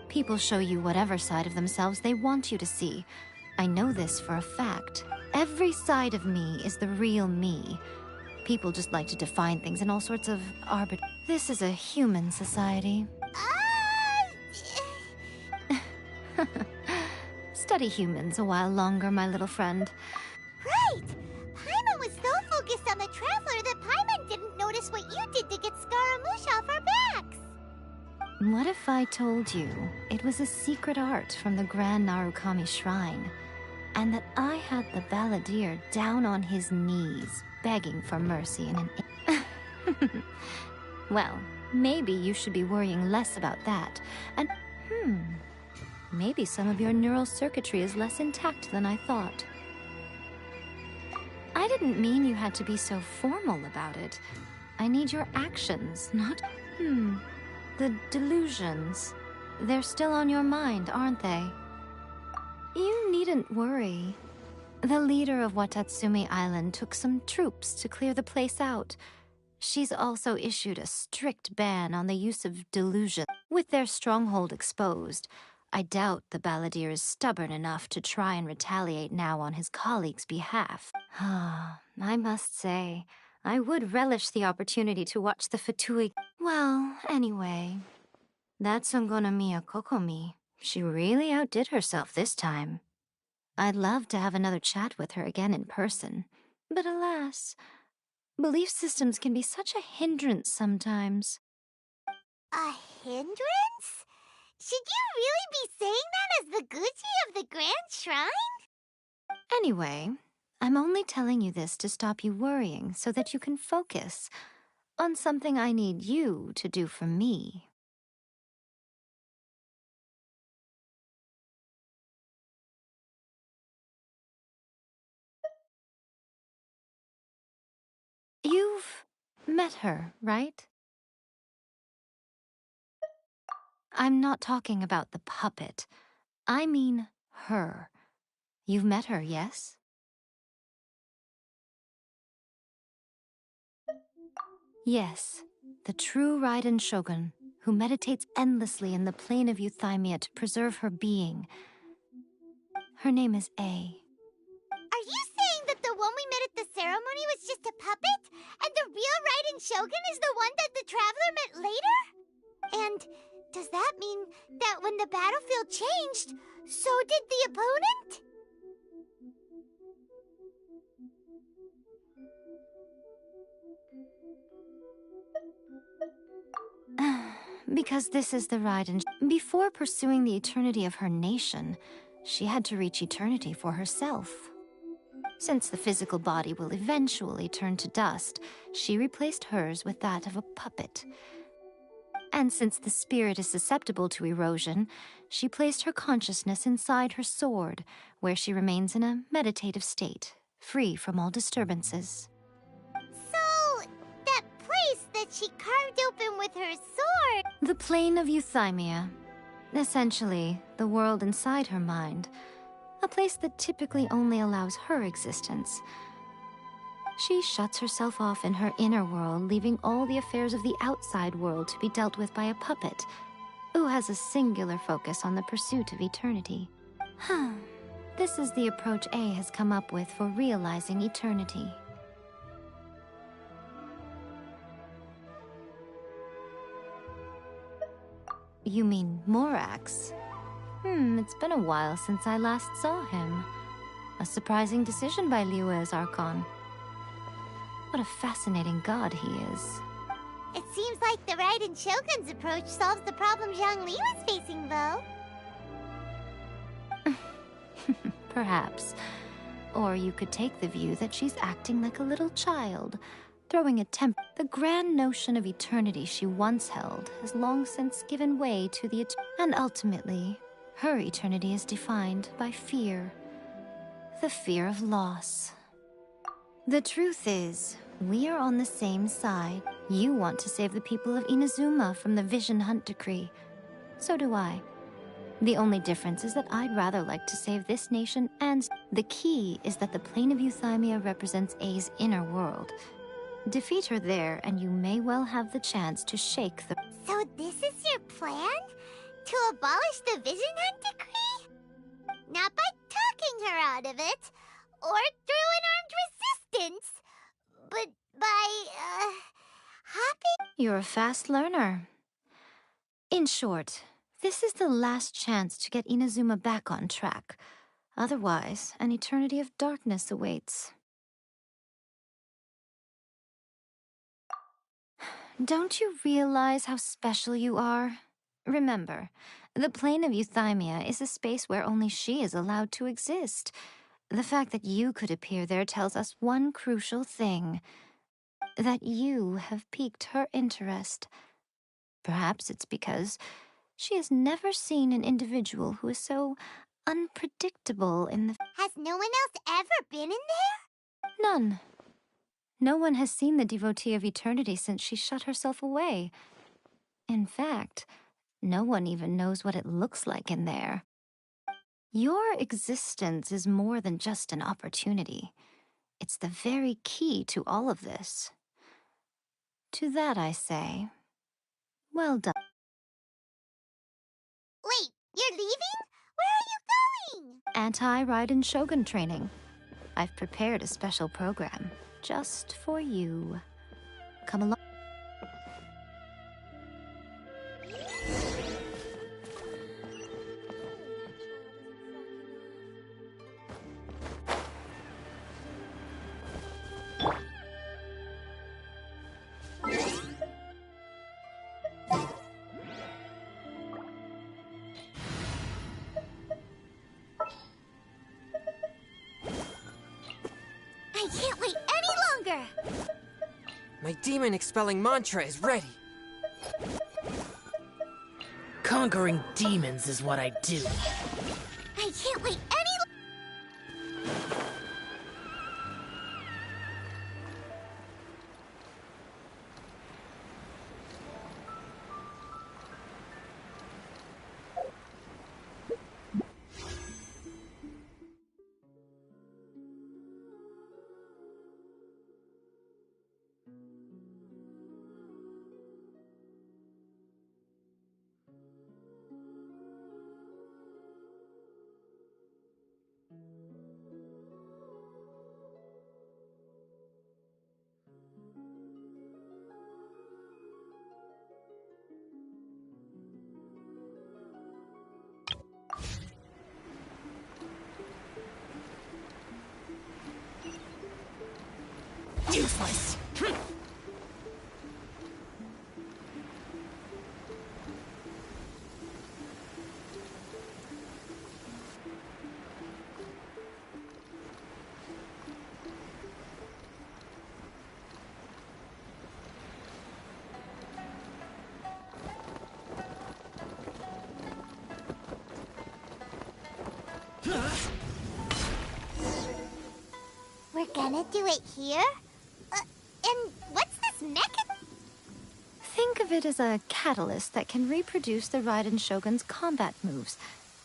People show you whatever side of themselves they want you to see. I know this for a fact. Every side of me is the real me. People just like to define things in all sorts of This is a human society. Study humans a while longer, my little friend. Right! Paimon was so focused on the Traveler that Paimon didn't notice what you did to get Scaramouche off our backs. What if I told you it was a secret art from the Grand Narukami Shrine, and that I had the Balladeer down on his knees, begging for mercy in an... Well, maybe you should be worrying less about that, and... Maybe some of your neural circuitry is less intact than I thought. I didn't mean you had to be so formal about it. I need your actions, not... The delusions. They're still on your mind, aren't they? You needn't worry. The leader of Watatsumi Island took some troops to clear the place out. She's also issued a strict ban on the use of delusion. With their stronghold exposed, I doubt the Balladeer is stubborn enough to try and retaliate now on his colleagues' behalf. I must say, I would relish the opportunity to watch the Fatui... Well, anyway, that's Ungonomiya Kokomi. She really outdid herself this time. I'd love to have another chat with her again in person. But alas, belief systems can be such a hindrance sometimes. A hindrance? Should you really be saying that as the Gucci of the Grand Shrine? Anyway, I'm only telling you this to stop you worrying so that you can focus on something I need you to do for me. met her, right? I'm not talking about the puppet. I mean her. You've met her, yes? Yes, the true Raiden Shogun, who meditates endlessly in the plane of Euthymia to preserve her being. Her name is A. Are you saying that the one we met at the ceremony was just a puppet? And the real Raiden Shogun is the one that the Traveler met later? And does that mean that when the battlefield changed, so did the opponent? Because this is the Raiden. Before pursuing the eternity of her nation, she had to reach eternity for herself. Since the physical body will eventually turn to dust, she replaced hers with that of a puppet. And since the spirit is susceptible to erosion, she placed her consciousness inside her sword, where she remains in a meditative state, free from all disturbances. So, that place that she carved open with her sword... The plane of Euthymia. Essentially, the world inside her mind. A place that typically only allows her existence. She shuts herself off in her inner world, leaving all the affairs of the outside world to be dealt with by a puppet, who has a singular focus on the pursuit of eternity. This is the approach A has come up with for realizing eternity. You mean Morax? It's been a while since I last saw him. A surprising decision by Liyue's Archon. What a fascinating god he is. It seems like the Raiden Shogun's approach solves the problem Zhongli was facing, though. Perhaps. Or you could take the view that she's acting like a little child, throwing a temper. The grand notion of eternity she once held has long since given way to the and ultimately, her eternity is defined by fear. The fear of loss. The truth is, we are on the same side. You want to save the people of Inazuma from the Vision Hunt decree. So do I. The only difference is that I'd rather like to save this nation, and the key is that the plane of Euthymia represents A's inner world. Defeat her there, and you may well have the chance to shake the... So this is your plan? To abolish the Vision Hunt decree? Not by talking her out of it, or through an armed resistance, but by, hopping... You're a fast learner. In short, this is the last chance to get Inazuma back on track. Otherwise, an eternity of darkness awaits. Don't you realize how special you are? Remember, the plane of Euthymia is a space where only she is allowed to exist. The fact that you could appear there tells us one crucial thing. That you have piqued her interest. Perhaps it's because she has never seen an individual who is so unpredictable in the... Has no one else ever been in there? None. No one has seen the devotee of eternity since she shut herself away. In fact, no one even knows what it looks like in there. Your existence is more than just an opportunity. It's the very key to all of this. To that I say, well done. Wait, you're leaving? Where are you going? Anti-Raiden Shogun training. I've prepared a special program just for you. Come along. I can't wait any longer! My demon-expelling mantra is ready. Conquering demons is what I do. I can't wait any... Useless. We're gonna do it here? And what's this mechanism? Think of it as a catalyst that can reproduce the Raiden Shogun's combat moves.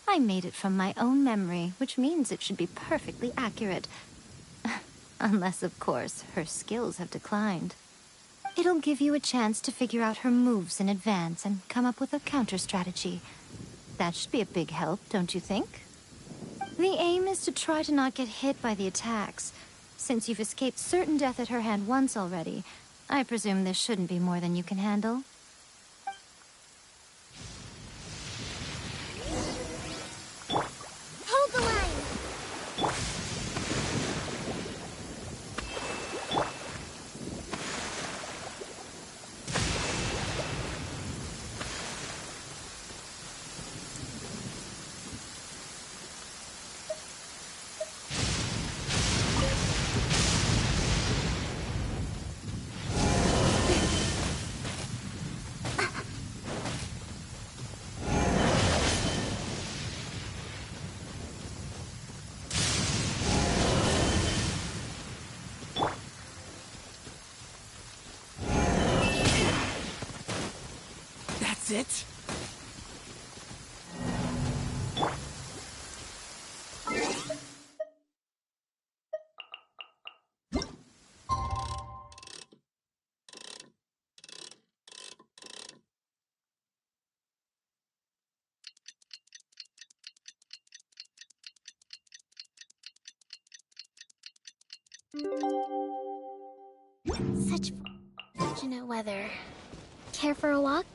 I made it from my own memory, which means it should be perfectly accurate. Unless, of course, her skills have declined. It'll give you a chance to figure out her moves in advance and come up with a counter strategy. That should be a big help, don't you think? The aim is to try to not get hit by the attacks. Since you've escaped certain death at her hand once already, I presume this shouldn't be more than you can handle. Hold the line! That's it? Such fortunate weather. Care for a walk?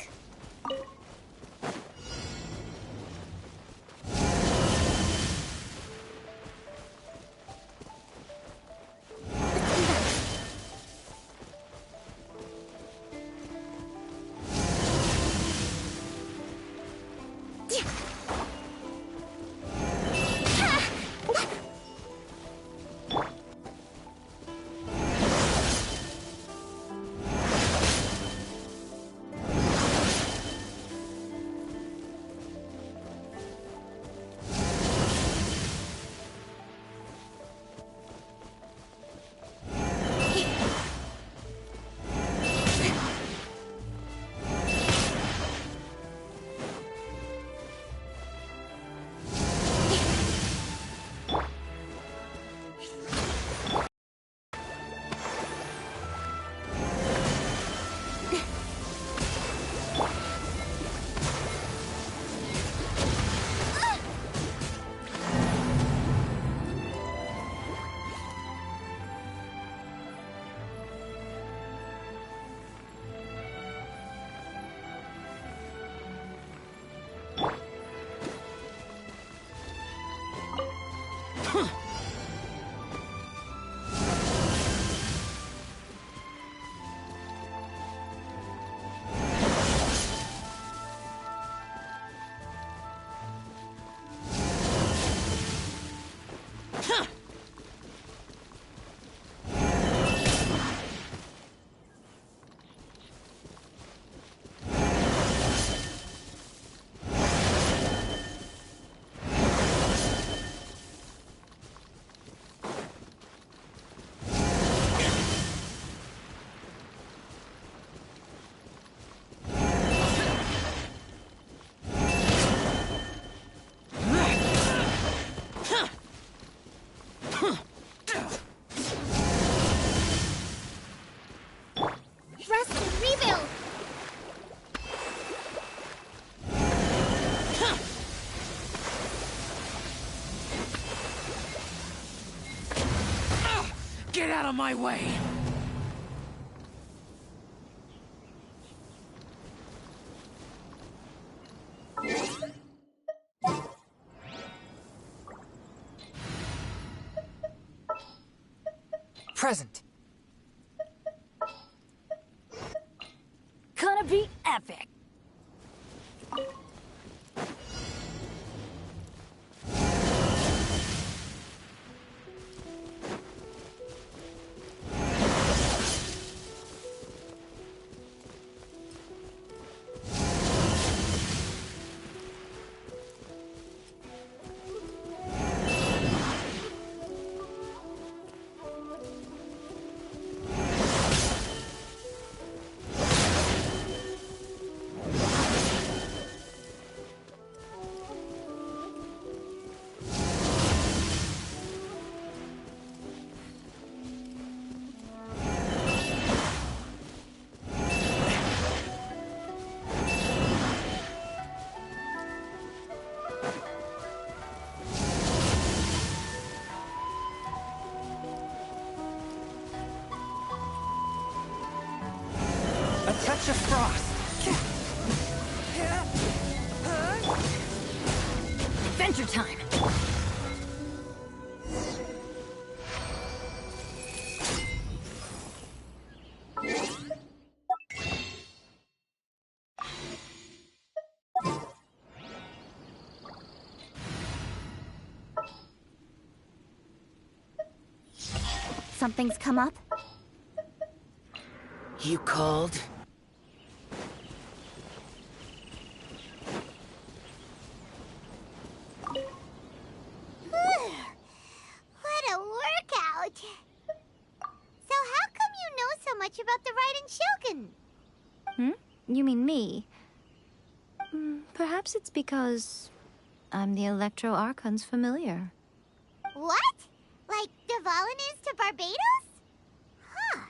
Get out of my way! Present. touch of frost. Adventure time! Something's come up? You called? What a workout! So how come you know so much about the Raiden Shogun? You mean me? Perhaps it's because I'm the Electro Archon's familiar. What? Like Dvalin is to Barbados? Huh.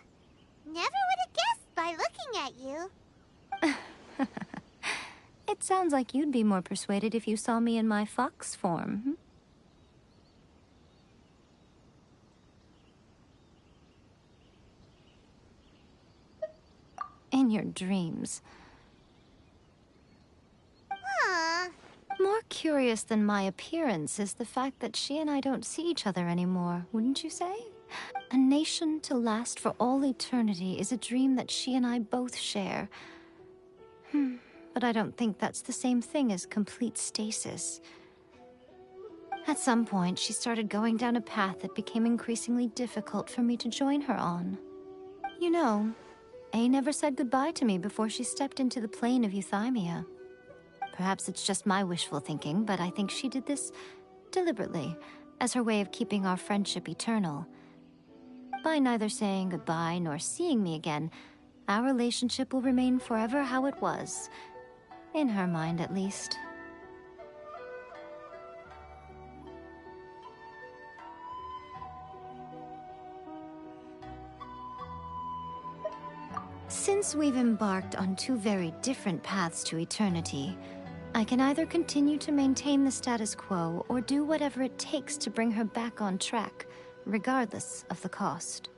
Never would have guessed by looking at you. It sounds like you'd be more persuaded if you saw me in my fox form. In your dreams. More curious than my appearance is the fact that she and I don't see each other anymore, wouldn't you say? A nation to last for all eternity is a dream that she and I both share. But I don't think that's the same thing as complete stasis. At some point, she started going down a path that became increasingly difficult for me to join her on. You know, A never said goodbye to me before she stepped into the plane of Euthymia. Perhaps it's just my wishful thinking, but I think she did this deliberately, as her way of keeping our friendship eternal. By neither saying goodbye nor seeing me again, our relationship will remain forever how it was. In her mind, at least. Since we've embarked on two very different paths to eternity, I can either continue to maintain the status quo or do whatever it takes to bring her back on track, regardless of the cost.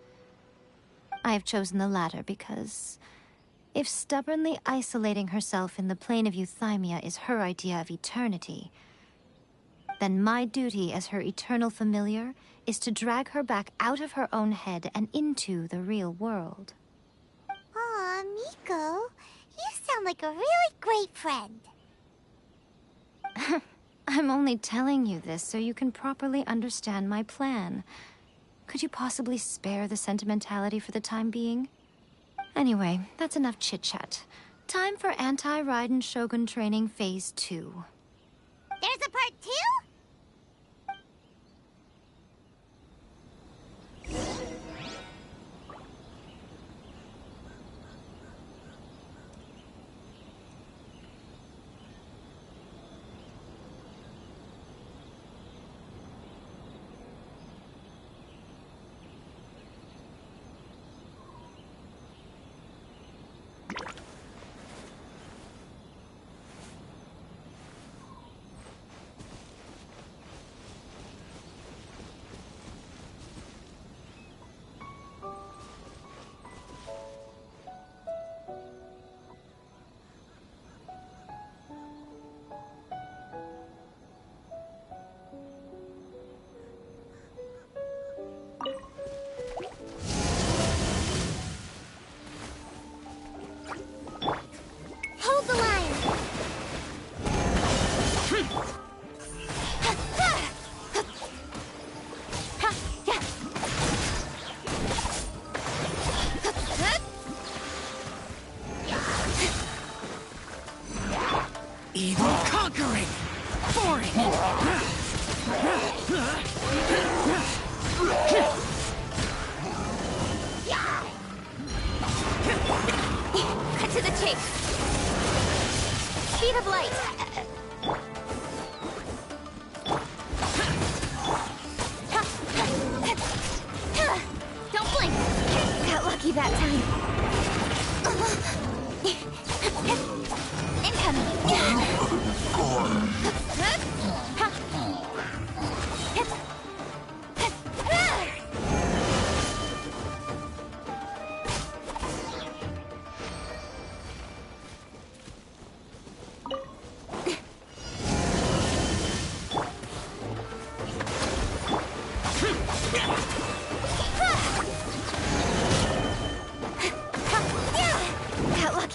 I have chosen the latter because if stubbornly isolating herself in the plane of Euthymia is her idea of eternity, then my duty as her eternal familiar is to drag her back out of her own head and into the real world. Aw, Miko, you sound like a really great friend. I'm only telling you this so you can properly understand my plan. Could you possibly spare the sentimentality for the time being? Anyway, that's enough chit-chat. Time for Anti-Raiden Shogun Training Phase 2. There's a part 2?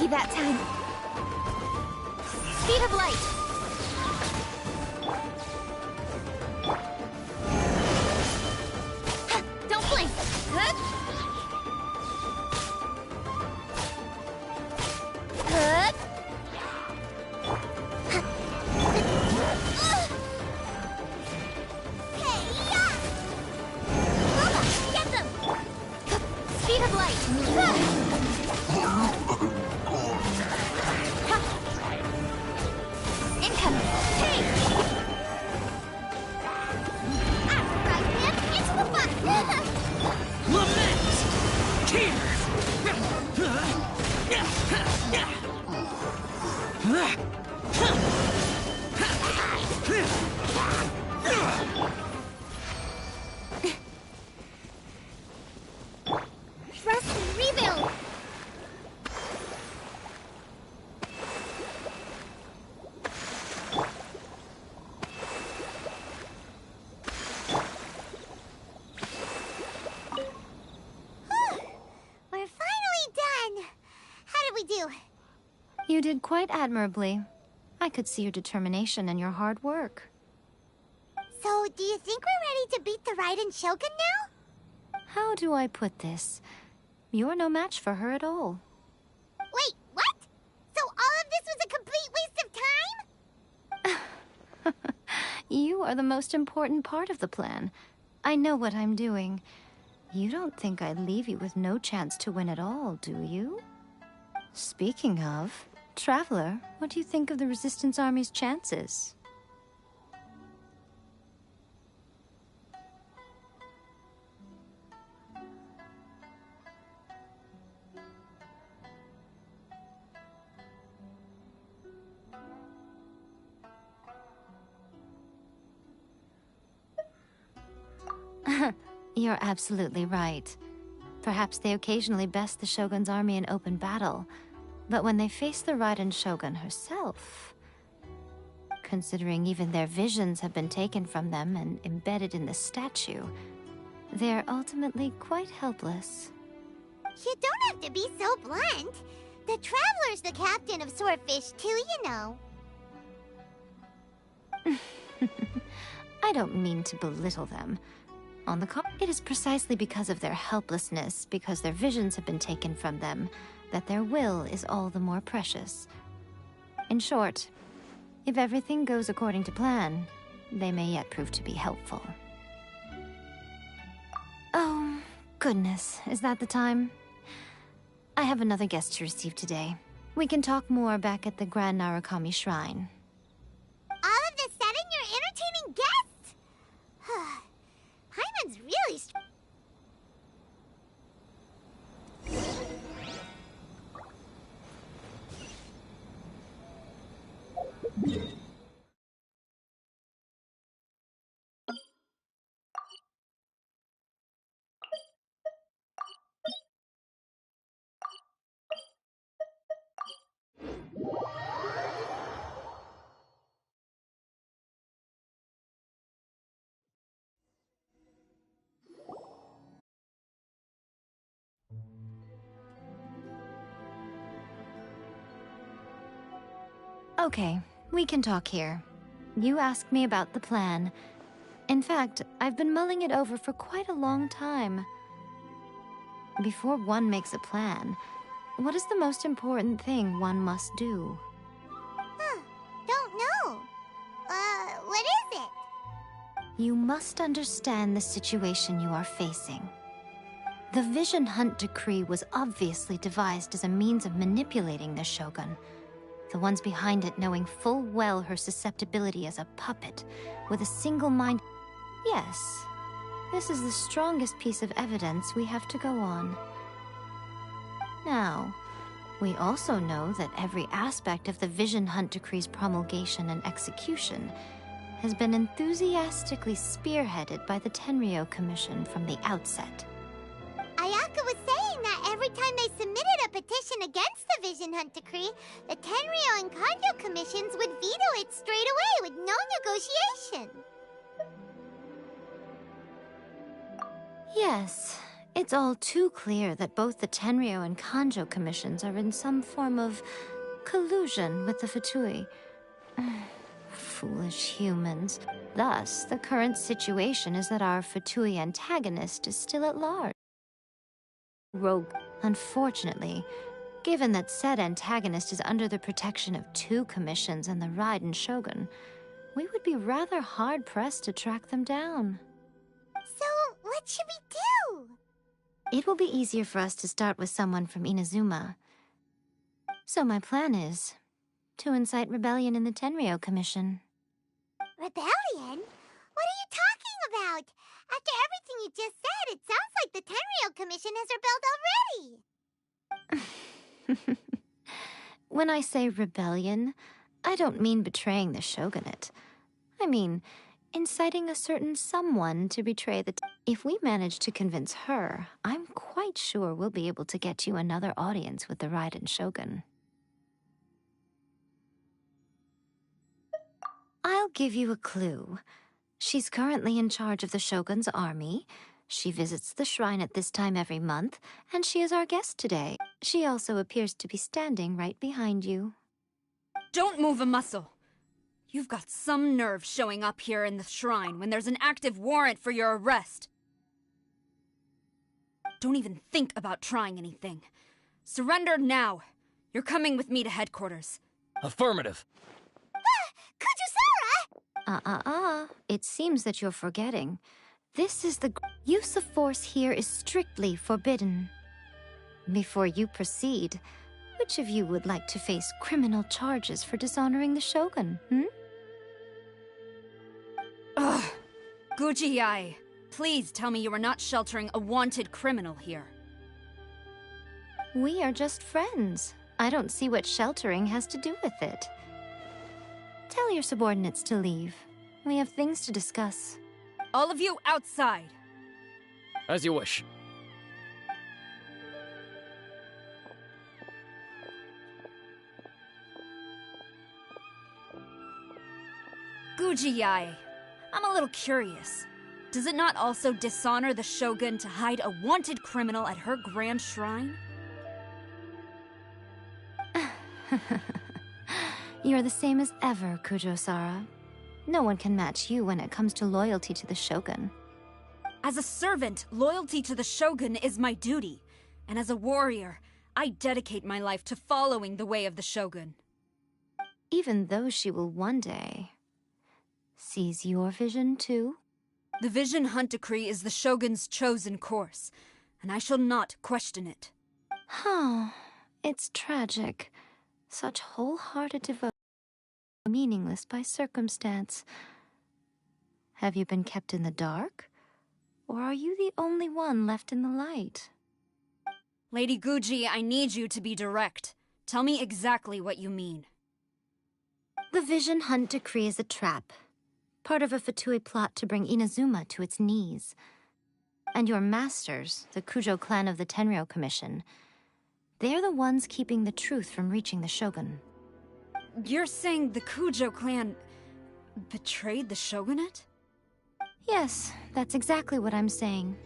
lucky that time. Speed of light. Don't blink. Good. Good. Get them! Speed of light! Incoming! Hey! Right man, into the fire! Lament! Tears! Rest and rebuild! We're finally done! How did we do? You did quite admirably. I could see your determination and your hard work. So, do you think we're ready to beat the Raiden Shogun now? How do I put this? You're no match for her at all. Wait, what? So all of this was a complete waste of time? You are the most important part of the plan. I know what I'm doing. You don't think I'd leave you with no chance to win at all, do you? Speaking of, Traveler, what do you think of the Resistance Army's chances? You're absolutely right. Perhaps they occasionally best the Shogun's army in open battle, but when they face the Raiden Shogun herself... Considering even their visions have been taken from them and embedded in the statue, they're ultimately quite helpless. You don't have to be so blunt. The Traveler's the captain of Swordfish too, you know. I don't mean to belittle them. On the contrary, it is precisely because of their helplessness, because their visions have been taken from them, that their will is all the more precious. In short, if everything goes according to plan, they may yet prove to be helpful. Oh, goodness, is that the time? I have another guest to receive today. We can talk more back at the Grand Narukami Shrine. All of this sudden, you're entertaining guests? Paimon's really Okay, we can talk here. You asked me about the plan. In fact, I've been mulling it over for quite a long time. Before one makes a plan, what is the most important thing one must do? Don't know. What is it? You must understand the situation you are facing. The Vision Hunt Decree was obviously devised as a means of manipulating the Shogun. The ones behind it knowing full well her susceptibility as a puppet, with a single mind. Yes, this is the strongest piece of evidence we have to go on. Now, we also know that every aspect of the Vision Hunt Decree's promulgation and execution has been enthusiastically spearheaded by the Tenryo Commission from the outset. Ayaka was saying that every time they submitted a petition against the Vision Hunt Decree, the Tenryo and Kanjo commissions would veto it straight away with no negotiation. Yes, It's all too clear that both the Tenryo and Kanjo commissions are in some form of collusion with the Fatui. Foolish humans. Thus, the current situation is that our Fatui antagonist is still at large. Rogue. Unfortunately, given that said antagonist is under the protection of 2 commissions and the Raiden Shogun, we would be rather hard-pressed to track them down. So, what should we do? It will be easier for us to start with someone from Inazuma. So my plan is to incite rebellion in the Tenryo Commission. Rebellion? What are you talking about? After everything you just said, it sounds like the Tenryo Commission has rebelled already. When I say rebellion, I don't mean betraying the shogunate. I mean inciting a certain someone to betray the... If we manage to convince her, I'm quite sure we'll be able to get you another audience with the Raiden Shogun. I'll give you a clue. She's currently in charge of the Shogun's army. She visits the shrine at this time every month, and she is our guest today. She also appears to be standing right behind you. Don't move a muscle. You've got some nerve showing up here in the shrine when there's an active warrant for your arrest. Don't even think about trying anything. Surrender now. You're coming with me to headquarters. Affirmative. Kujusara! It seems that you're forgetting. This is the... Use of force here is strictly forbidden. Before you proceed, which of you would like to face criminal charges for dishonoring the Shogun, Ugh! Guji-ai, please tell me you are not sheltering a wanted criminal here. We are just friends. I don't see what sheltering has to do with it. Tell your subordinates to leave. We have things to discuss. All of you outside! As you wish. Guji-ai, I'm a little curious. Does it not also dishonor the Shogun to hide a wanted criminal at her grand shrine? You're the same as ever, Kujo-Sara. No one can match you when it comes to loyalty to the Shogun. As a servant, loyalty to the Shogun is my duty. And as a warrior, I dedicate my life to following the way of the Shogun. Even though she will one day seize your vision too? The Vision Hunt Decree is the Shogun's chosen course, and I shall not question it. It's tragic. Such wholehearted devotion, meaningless by circumstance. Have you been kept in the dark? Or are you the only one left in the light? Lady Guji, I need you to be direct. Tell me exactly what you mean. The Vision Hunt Decree is a trap. Part of a Fatui plot to bring Inazuma to its knees. And your masters, the Kujo clan of the Tenryo Commission, they're the ones keeping the truth from reaching the Shogun. You're saying the Kujo clan betrayed the Shogunate? Yes, that's exactly what I'm saying.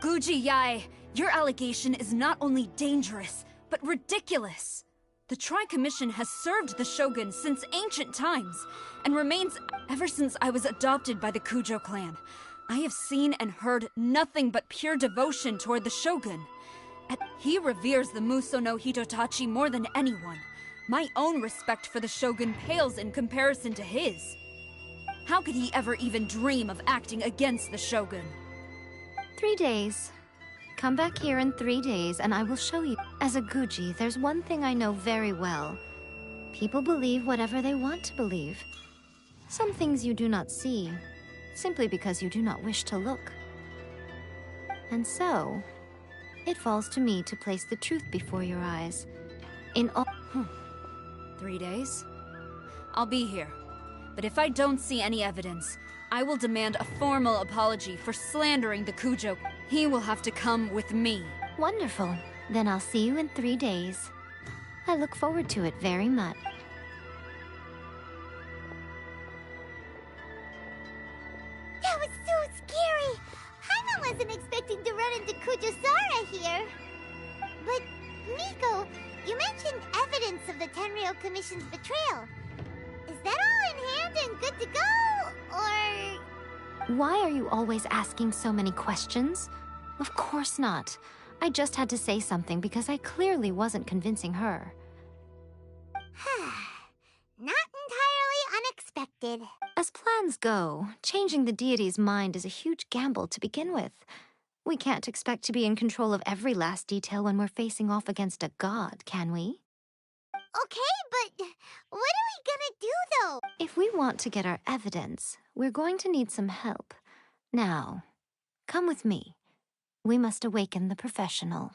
Guji-ai, your allegation is not only dangerous, but ridiculous. The Tri-Commission has served the Shogun since ancient times, and remains ever since I was adopted by the Kujo clan. I have seen and heard nothing but pure devotion toward the Shogun. And he reveres the Muso no Hitotachi more than anyone. My own respect for the Shogun pales in comparison to his. How could he ever even dream of acting against the Shogun? 3 days. Come back here in 3 days and I will show you. As a Guji, there's one thing I know very well. People believe whatever they want to believe. Some things you do not see, simply because you do not wish to look. And so, it falls to me to place the truth before your eyes. In all... 3 days? I'll be here. But if I don't see any evidence, I will demand a formal apology for slandering the Kujo. He will have to come with me. Wonderful. Then I'll see you in 3 days. I look forward to it very much. That was so scary! Paimon was wasn't expecting to run into Kujusara here. But, Miko, you mentioned evidence of the Tenryou Commission's betrayal. Is that all in hand and good to go, or...? Why are you always asking so many questions? Of course not. I just had to say something because I clearly wasn't convincing her. Not entirely unexpected. As plans go, changing the deity's mind is a huge gamble to begin with. We can't expect to be in control of every last detail when we're facing off against a god, can we? Okay, but what are we gonna do, though? If we want to get our evidence, we're going to need some help. Now, come with me. We must awaken the professional.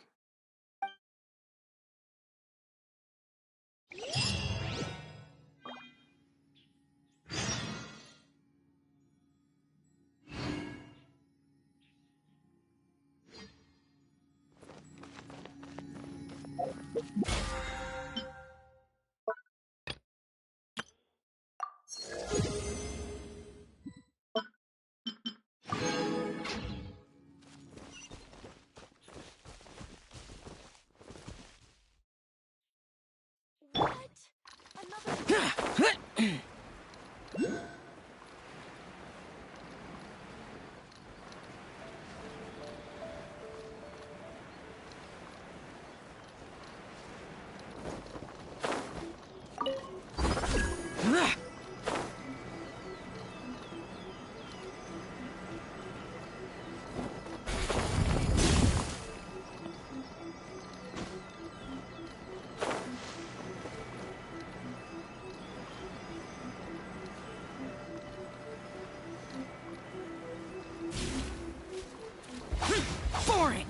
Boring!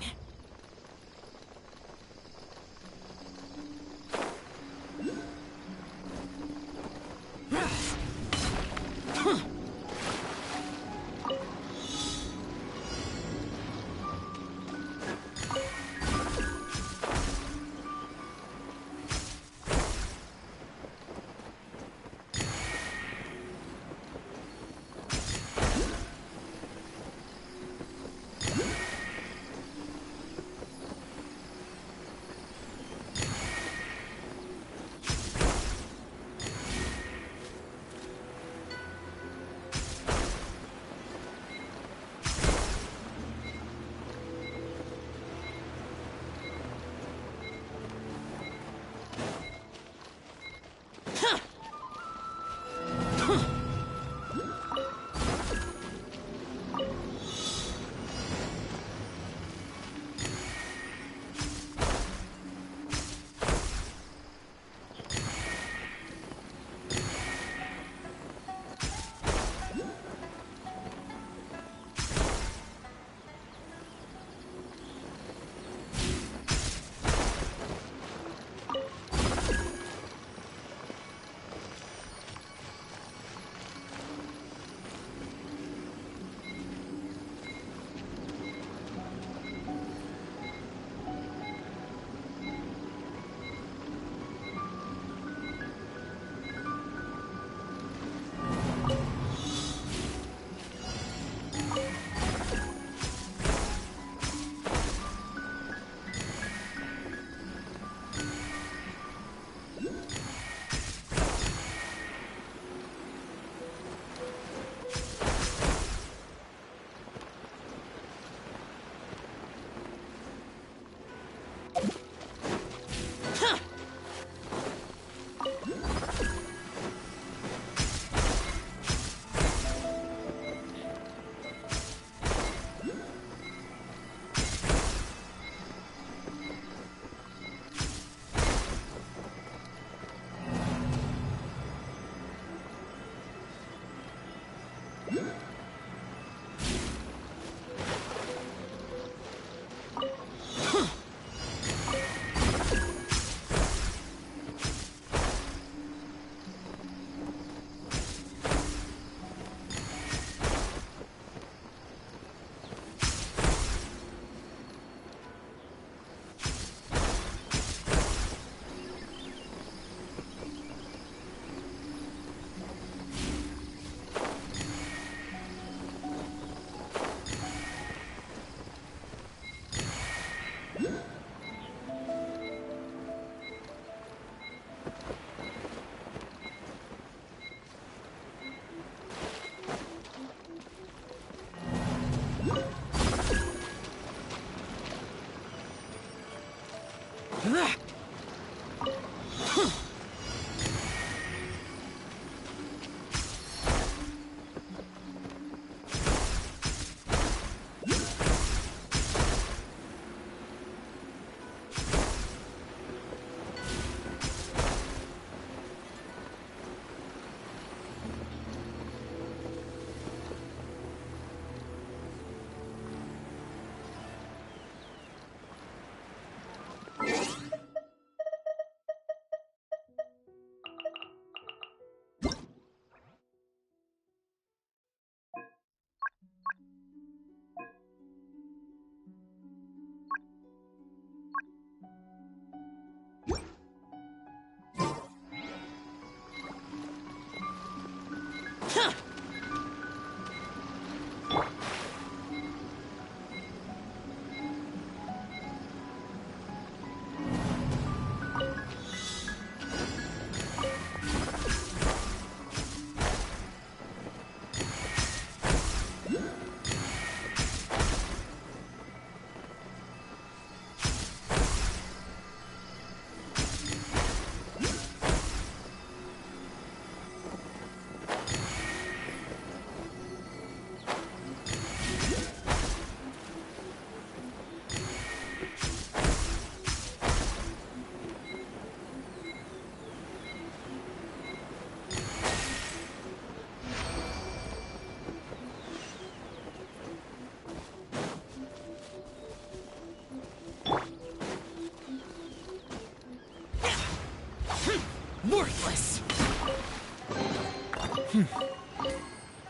Worthless!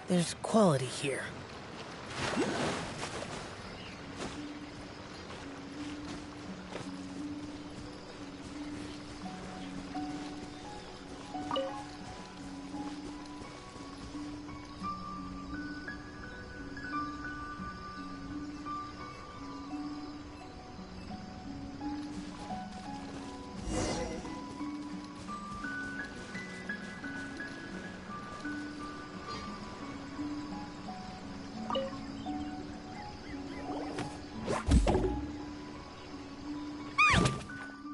There's quality here.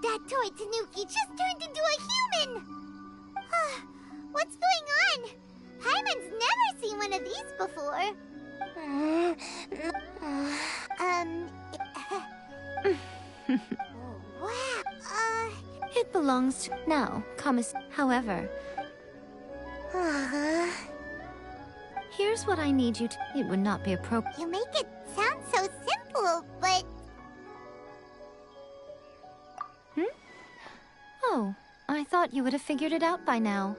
That toy Tanuki just turned into a human! What's going on? Paimon's never seen one of these before. Wow. It belongs to... Now, However... Here's what I need you to... It would not be appropriate... You make it sound so simple, but... Oh, I thought you would have figured it out by now.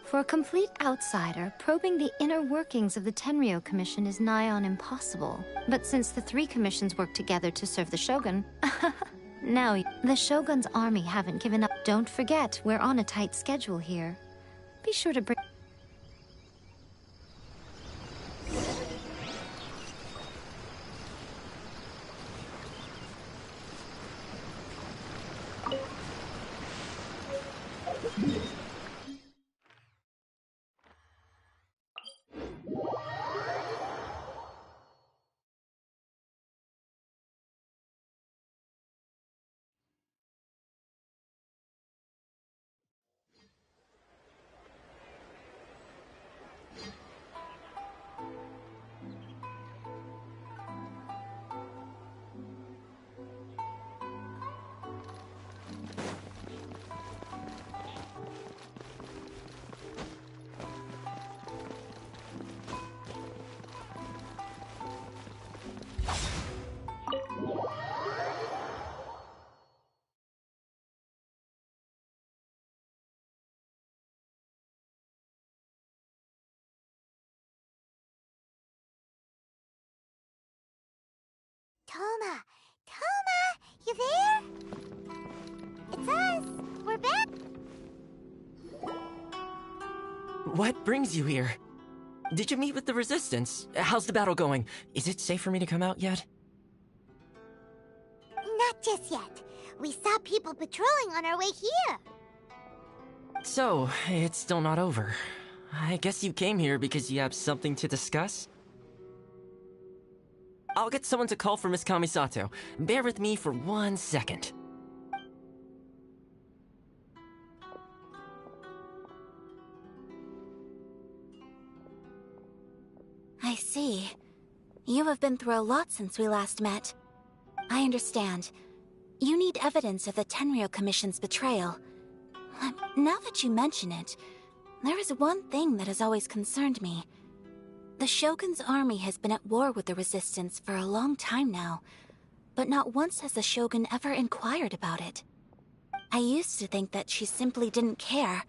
For a complete outsider, probing the inner workings of the Tenryou Commission is nigh on impossible. But since the three commissions work together to serve the Shogun... Now, the Shogun's army haven't given up. Don't forget, we're on a tight schedule here. Be sure to bring... Toma, you there? It's us. We're back. What brings you here? Did you meet with the Resistance? How's the battle going? Is it safe for me to come out yet? Not just yet. We saw people patrolling on our way here. So, it's still not over. I guess you came here because you have something to discuss? I'll get someone to call for Miss Kamisato. Bear with me for 1 second. I see. You have been through a lot since we last met. I understand. You need evidence of the Tenryou Commission's betrayal. Now that you mention it, there is one thing that has always concerned me. The Shogun's army has been at war with the Resistance for a long time now, but not once has the Shogun ever inquired about it. I used to think that she simply didn't care,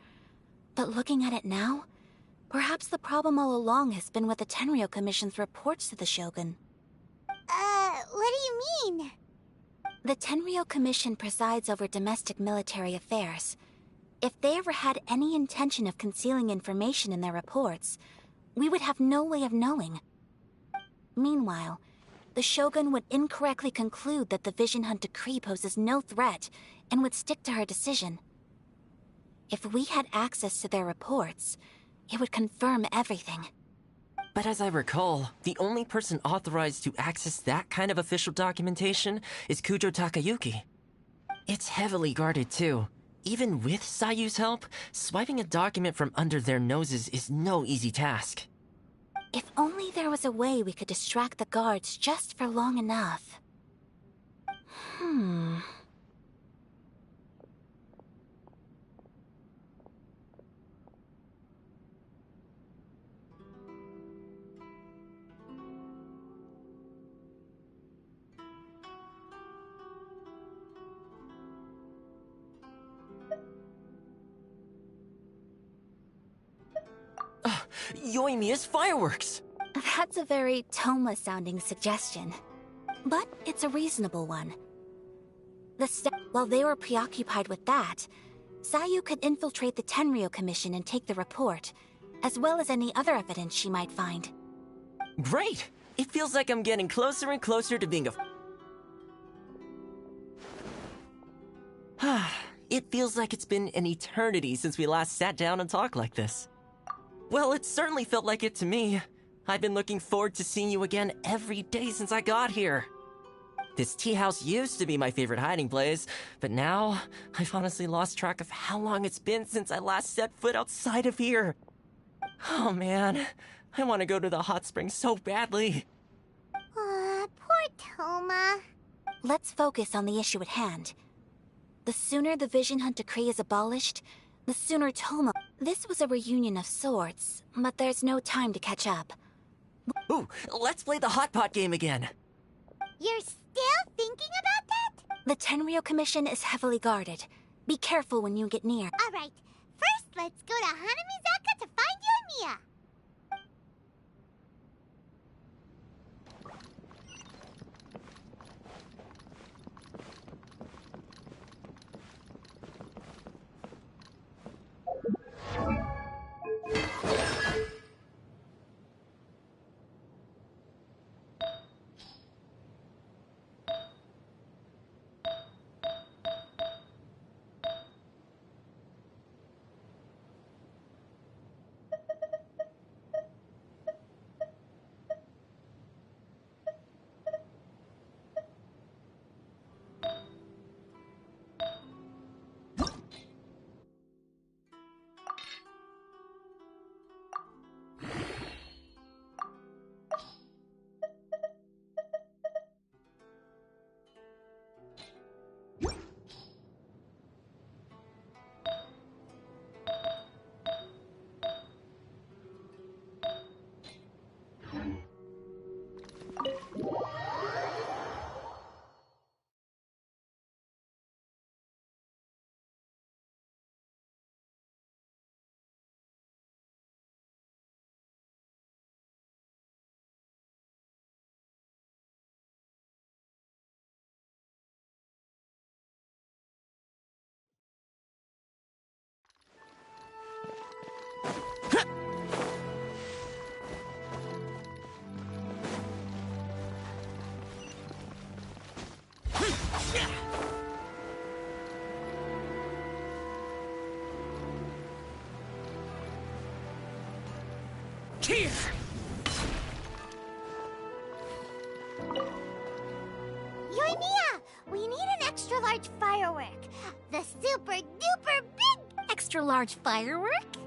but looking at it now, perhaps the problem all along has been with the Tenryou Commission's reports to the Shogun. What do you mean? The Tenryou Commission presides over domestic military affairs. If they ever had any intention of concealing information in their reports, we would have no way of knowing. Meanwhile, the Shogun would incorrectly conclude that the Vision Hunt decree poses no threat and would stick to her decision. If we had access to their reports, it would confirm everything. But as I recall, the only person authorized to access that kind of official documentation is Kujo Takayuki. It's heavily guarded too. Even with Sayu's help, swiping a document from under their noses is no easy task. If only there was a way we could distract the guards just for long enough. Yoimiya's fireworks! That's a very Toma-sounding suggestion. But it's a reasonable one. While they were preoccupied with that, Sayu could infiltrate the Tenryo Commission and take the report, as well as any other evidence she might find. Great! It feels like I'm getting closer and closer to being a... It feels like it's been an eternity since we last sat down and talked like this. Well, it certainly felt like it to me. I've been looking forward to seeing you again every day since I got here. This tea house used to be my favorite hiding place, but now I've honestly lost track of how long it's been since I last set foot outside of here. Oh man, I want to go to the hot springs so badly. Poor Toma. Let's focus on the issue at hand. The sooner the Vision Hunt Decree is abolished, the sooner Toma... This was a reunion of sorts, but there's no time to catch up. Ooh, let's play the hot pot game again. You're still thinking about that? The Tenryo Commission is heavily guarded. Be careful when you get near. Alright, first let's go to Hanamizaka to find Yoimiya. Here! Yoimiya! We need an extra large firework. The super duper big Extra large firework?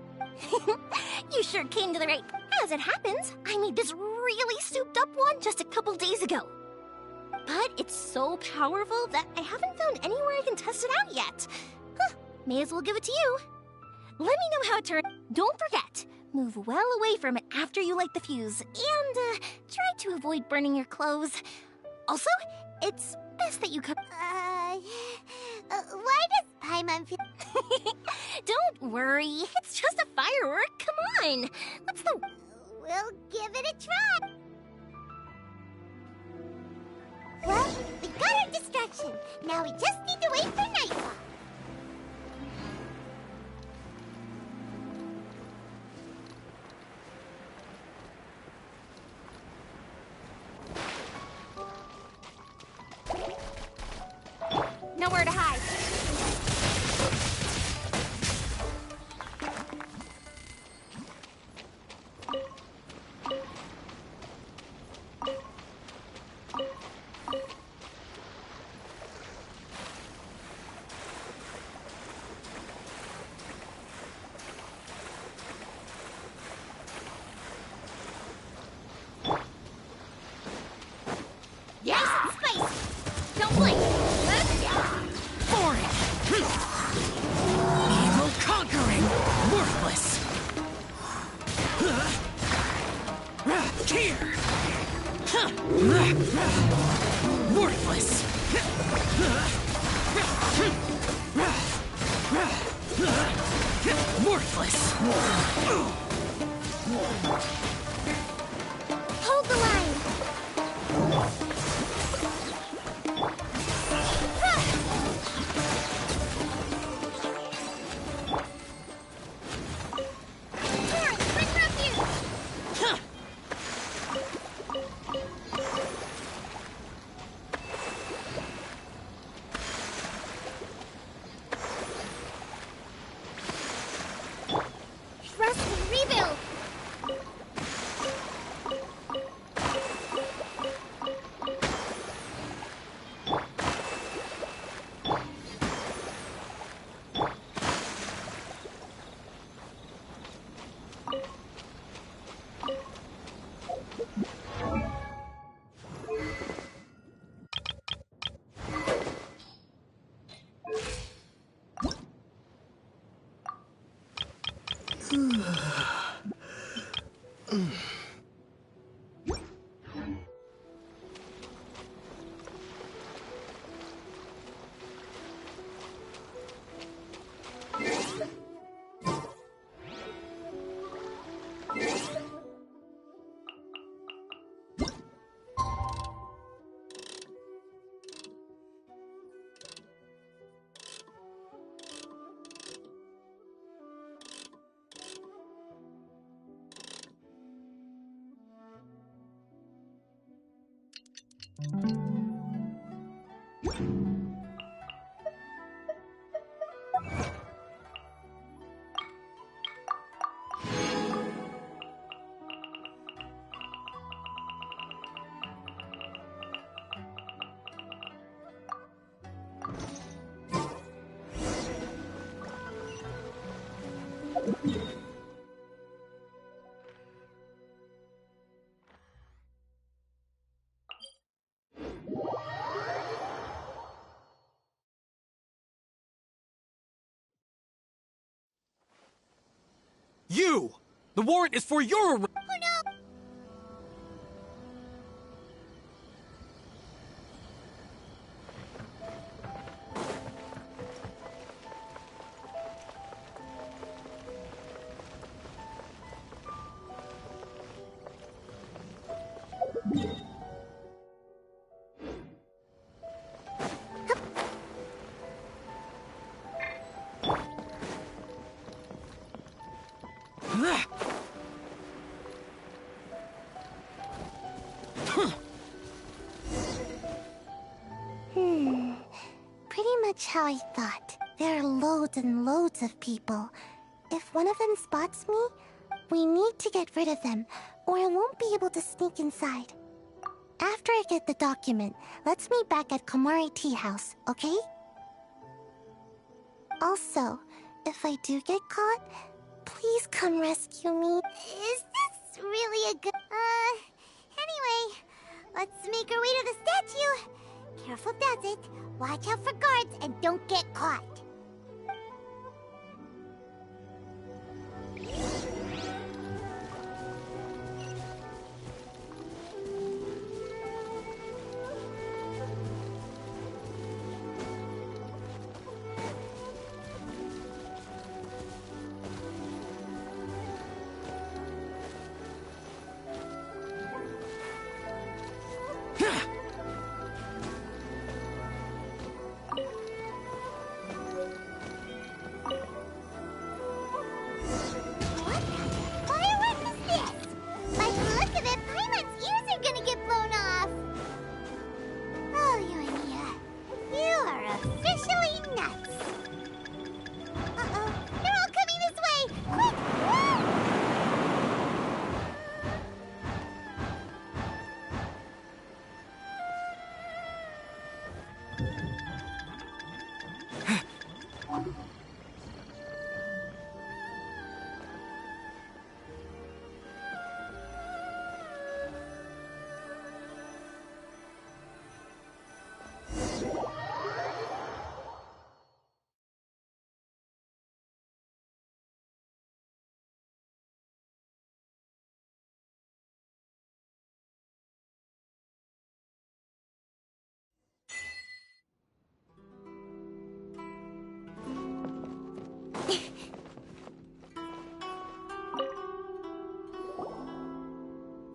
You sure came to the right... As it happens, I made this really souped up one just a couple days ago. But it's so powerful that I haven't found anywhere I can test it out yet. May as well give it to you. Let me know how it turns. Don't forget, move well away from it after you light the fuse, and try to avoid burning your clothes. Also, it's best that you come. Why does Paimon feel... Don't worry, it's just a firework. Come on. What's the... We'll give it a try. Well, we got our distraction. Now we just need to wait for nightfall. Nowhere to hide. Worthless! Worthless! Hold the line! You! The warrant is for your arrest! Oh no! Pretty much how I thought. There are loads and loads of people. If one of them spots me, we need to get rid of them, or I won't be able to sneak inside. After I get the document, let's meet back at Komari Tea House, okay? Also, if I do get caught, please come rescue me. Is this really a good... Anyway, let's make our way to the statue. Careful does it. Watch out for guards and don't get caught.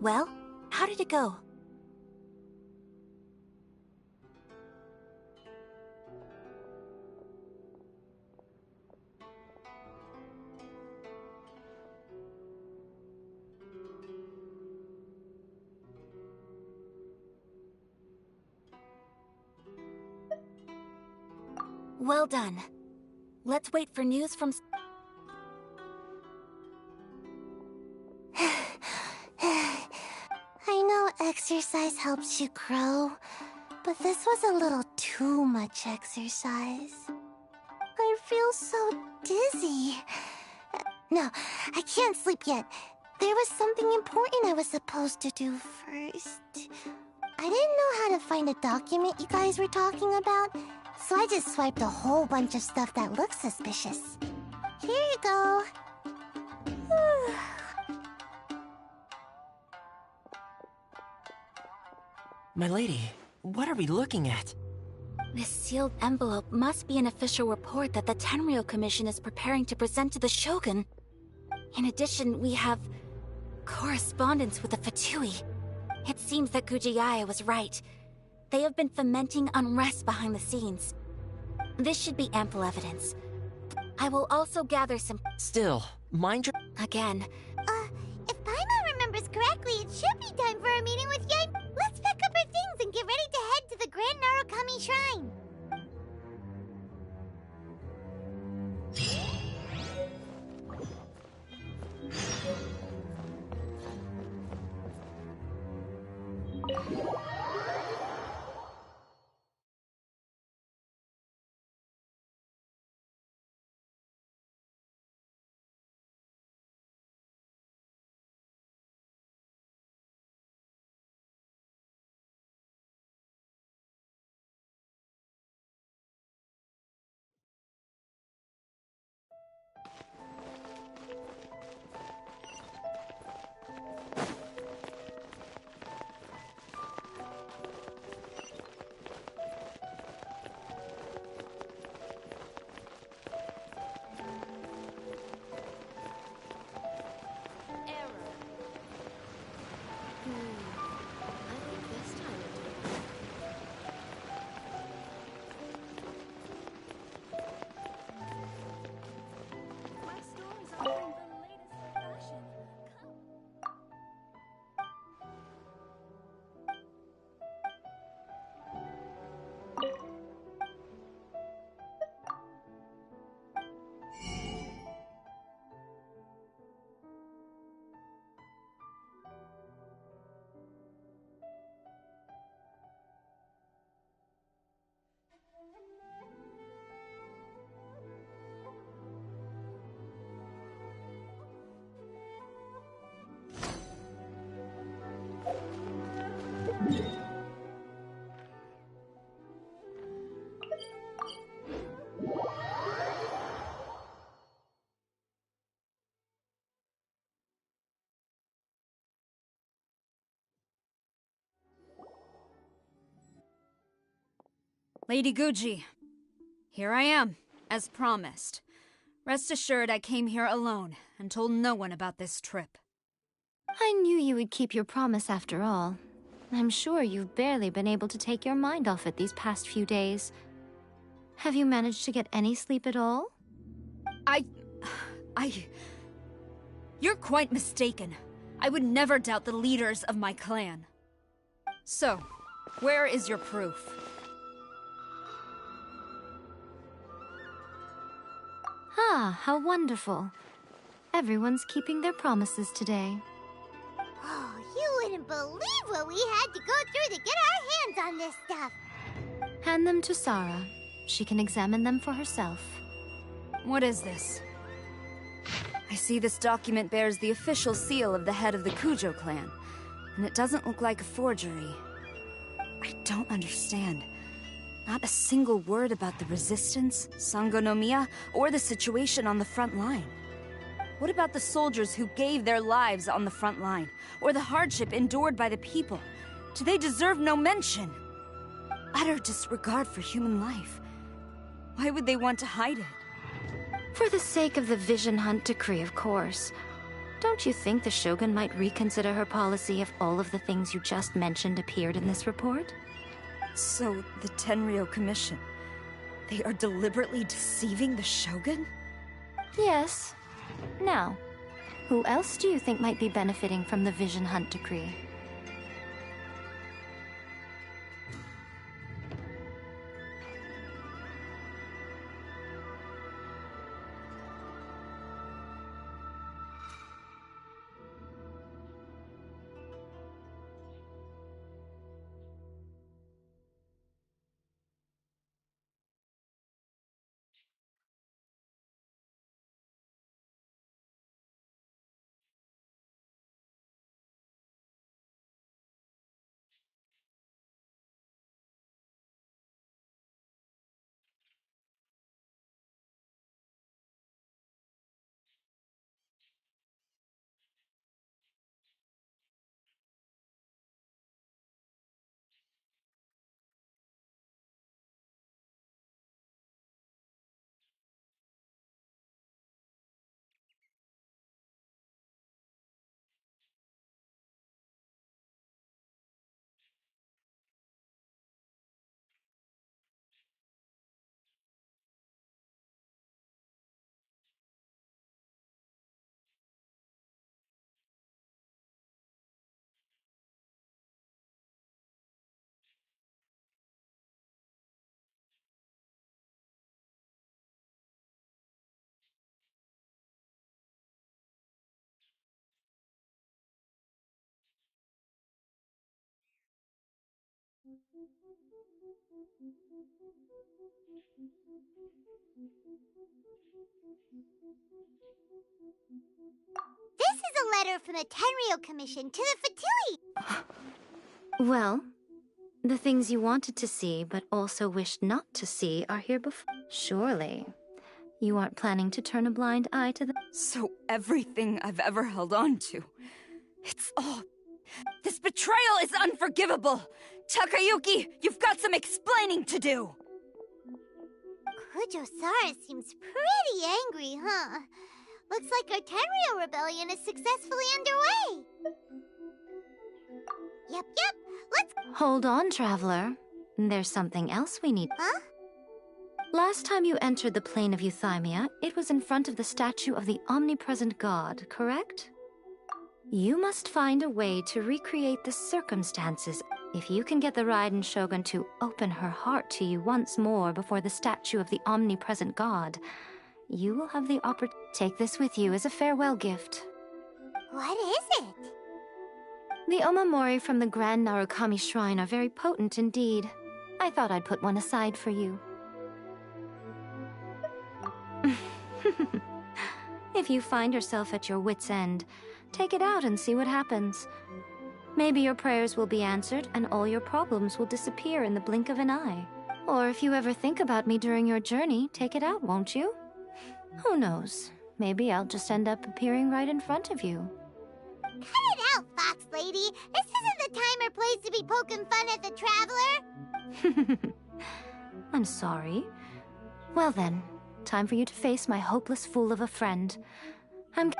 Well, how did it go? Well done. Let's wait for news from... I know exercise helps you grow, but this was a little too much exercise. I feel so dizzy. No, I can't sleep yet. There was something important I was supposed to do first. I didn't know how to find a document you guys were talking about, so I just swiped a whole bunch of stuff that looks suspicious. Here you go. My lady, what are we looking at? This sealed envelope must be an official report that the Tenryou Commission is preparing to present to the Shogun. In addition, we have correspondence with the Fatui. It seems that Kujiyaya was right. They have been fomenting unrest behind the scenes. This should be ample evidence. I will also gather some... Still, mind your... Again. If Paimon remembers correctly, it should be time for a meeting with Yae. Let's pack up our things and get ready to head to the Grand Narukami Shrine. Lady Guji, here I am, as promised. Rest assured I came here alone and told no one about this trip. I knew you would keep your promise after all. I'm sure you've barely been able to take your mind off it these past few days. Have you managed to get any sleep at all? You're quite mistaken. I would never doubt the leaders of my clan. So, where is your proof? Ah, how wonderful. Everyone's keeping their promises today. Oh, you wouldn't believe what we had to go through to get our hands on this stuff. Hand them to Sarah. She can examine them for herself. What is this? I see this document bears the official seal of the head of the Kujo clan, and it doesn't look like a forgery. I don't understand. Not a single word about the resistance, Sangonomiya, or the situation on the front line. What about the soldiers who gave their lives on the front line, or the hardship endured by the people? Do they deserve no mention? Utter disregard for human life. Why would they want to hide it? For the sake of the Vision Hunt decree, of course. Don't you think the Shogun might reconsider her policy if all of the things you just mentioned appeared in this report? So, the Tenryou Commission, they are deliberately deceiving the Shogun? Yes. Now, who else do you think might be benefiting from the Vision Hunt decree? This is a letter from the Tenryou Commission to the Fatui! Well, the things you wanted to see but also wished not to see are here before. Surely, you aren't planning to turn a blind eye to the— So everything I've ever held on to, it's all... This betrayal is unforgivable! Takayuki, you've got some explaining to do! Kujo-Sara seems pretty angry, huh? Looks like our Tenryou rebellion is successfully underway! Yep, let's... Hold on, Traveler. There's something else we need. Huh? Last time you entered the plane of Euthymia, it was in front of the statue of the omnipresent god, correct? You must find a way to recreate the circumstances. If you can get the Raiden Shogun to open her heart to you once more before the statue of the omnipresent god, you will have the opportunity. Take this with you as a farewell gift. What is it? The omamori from the Grand Narukami Shrine are very potent indeed. I thought I'd put one aside for you. If you find yourself at your wit's end, take it out and see what happens. Maybe your prayers will be answered and all your problems will disappear in the blink of an eye. Or if you ever think about me during your journey, take it out, won't you? Who knows? Maybe I'll just end up appearing right in front of you. Cut it out, Fox Lady! This isn't the time or place to be poking fun at the Traveler! I'm sorry. Well then, time for you to face my hopeless fool of a friend. I'm...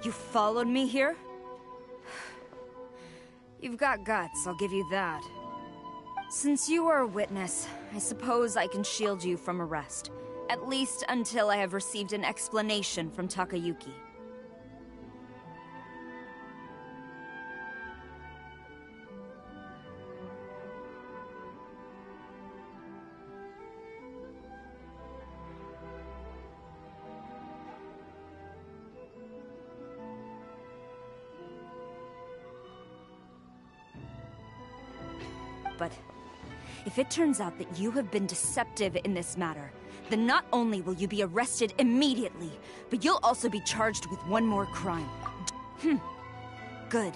You followed me here? You've got guts, I'll give you that. Since you are a witness, I suppose I can shield you from arrest. At least until I have received an explanation from Takayuki. But if it turns out that you have been deceptive in this matter, then not only will you be arrested immediately, but you'll also be charged with one more crime. Good.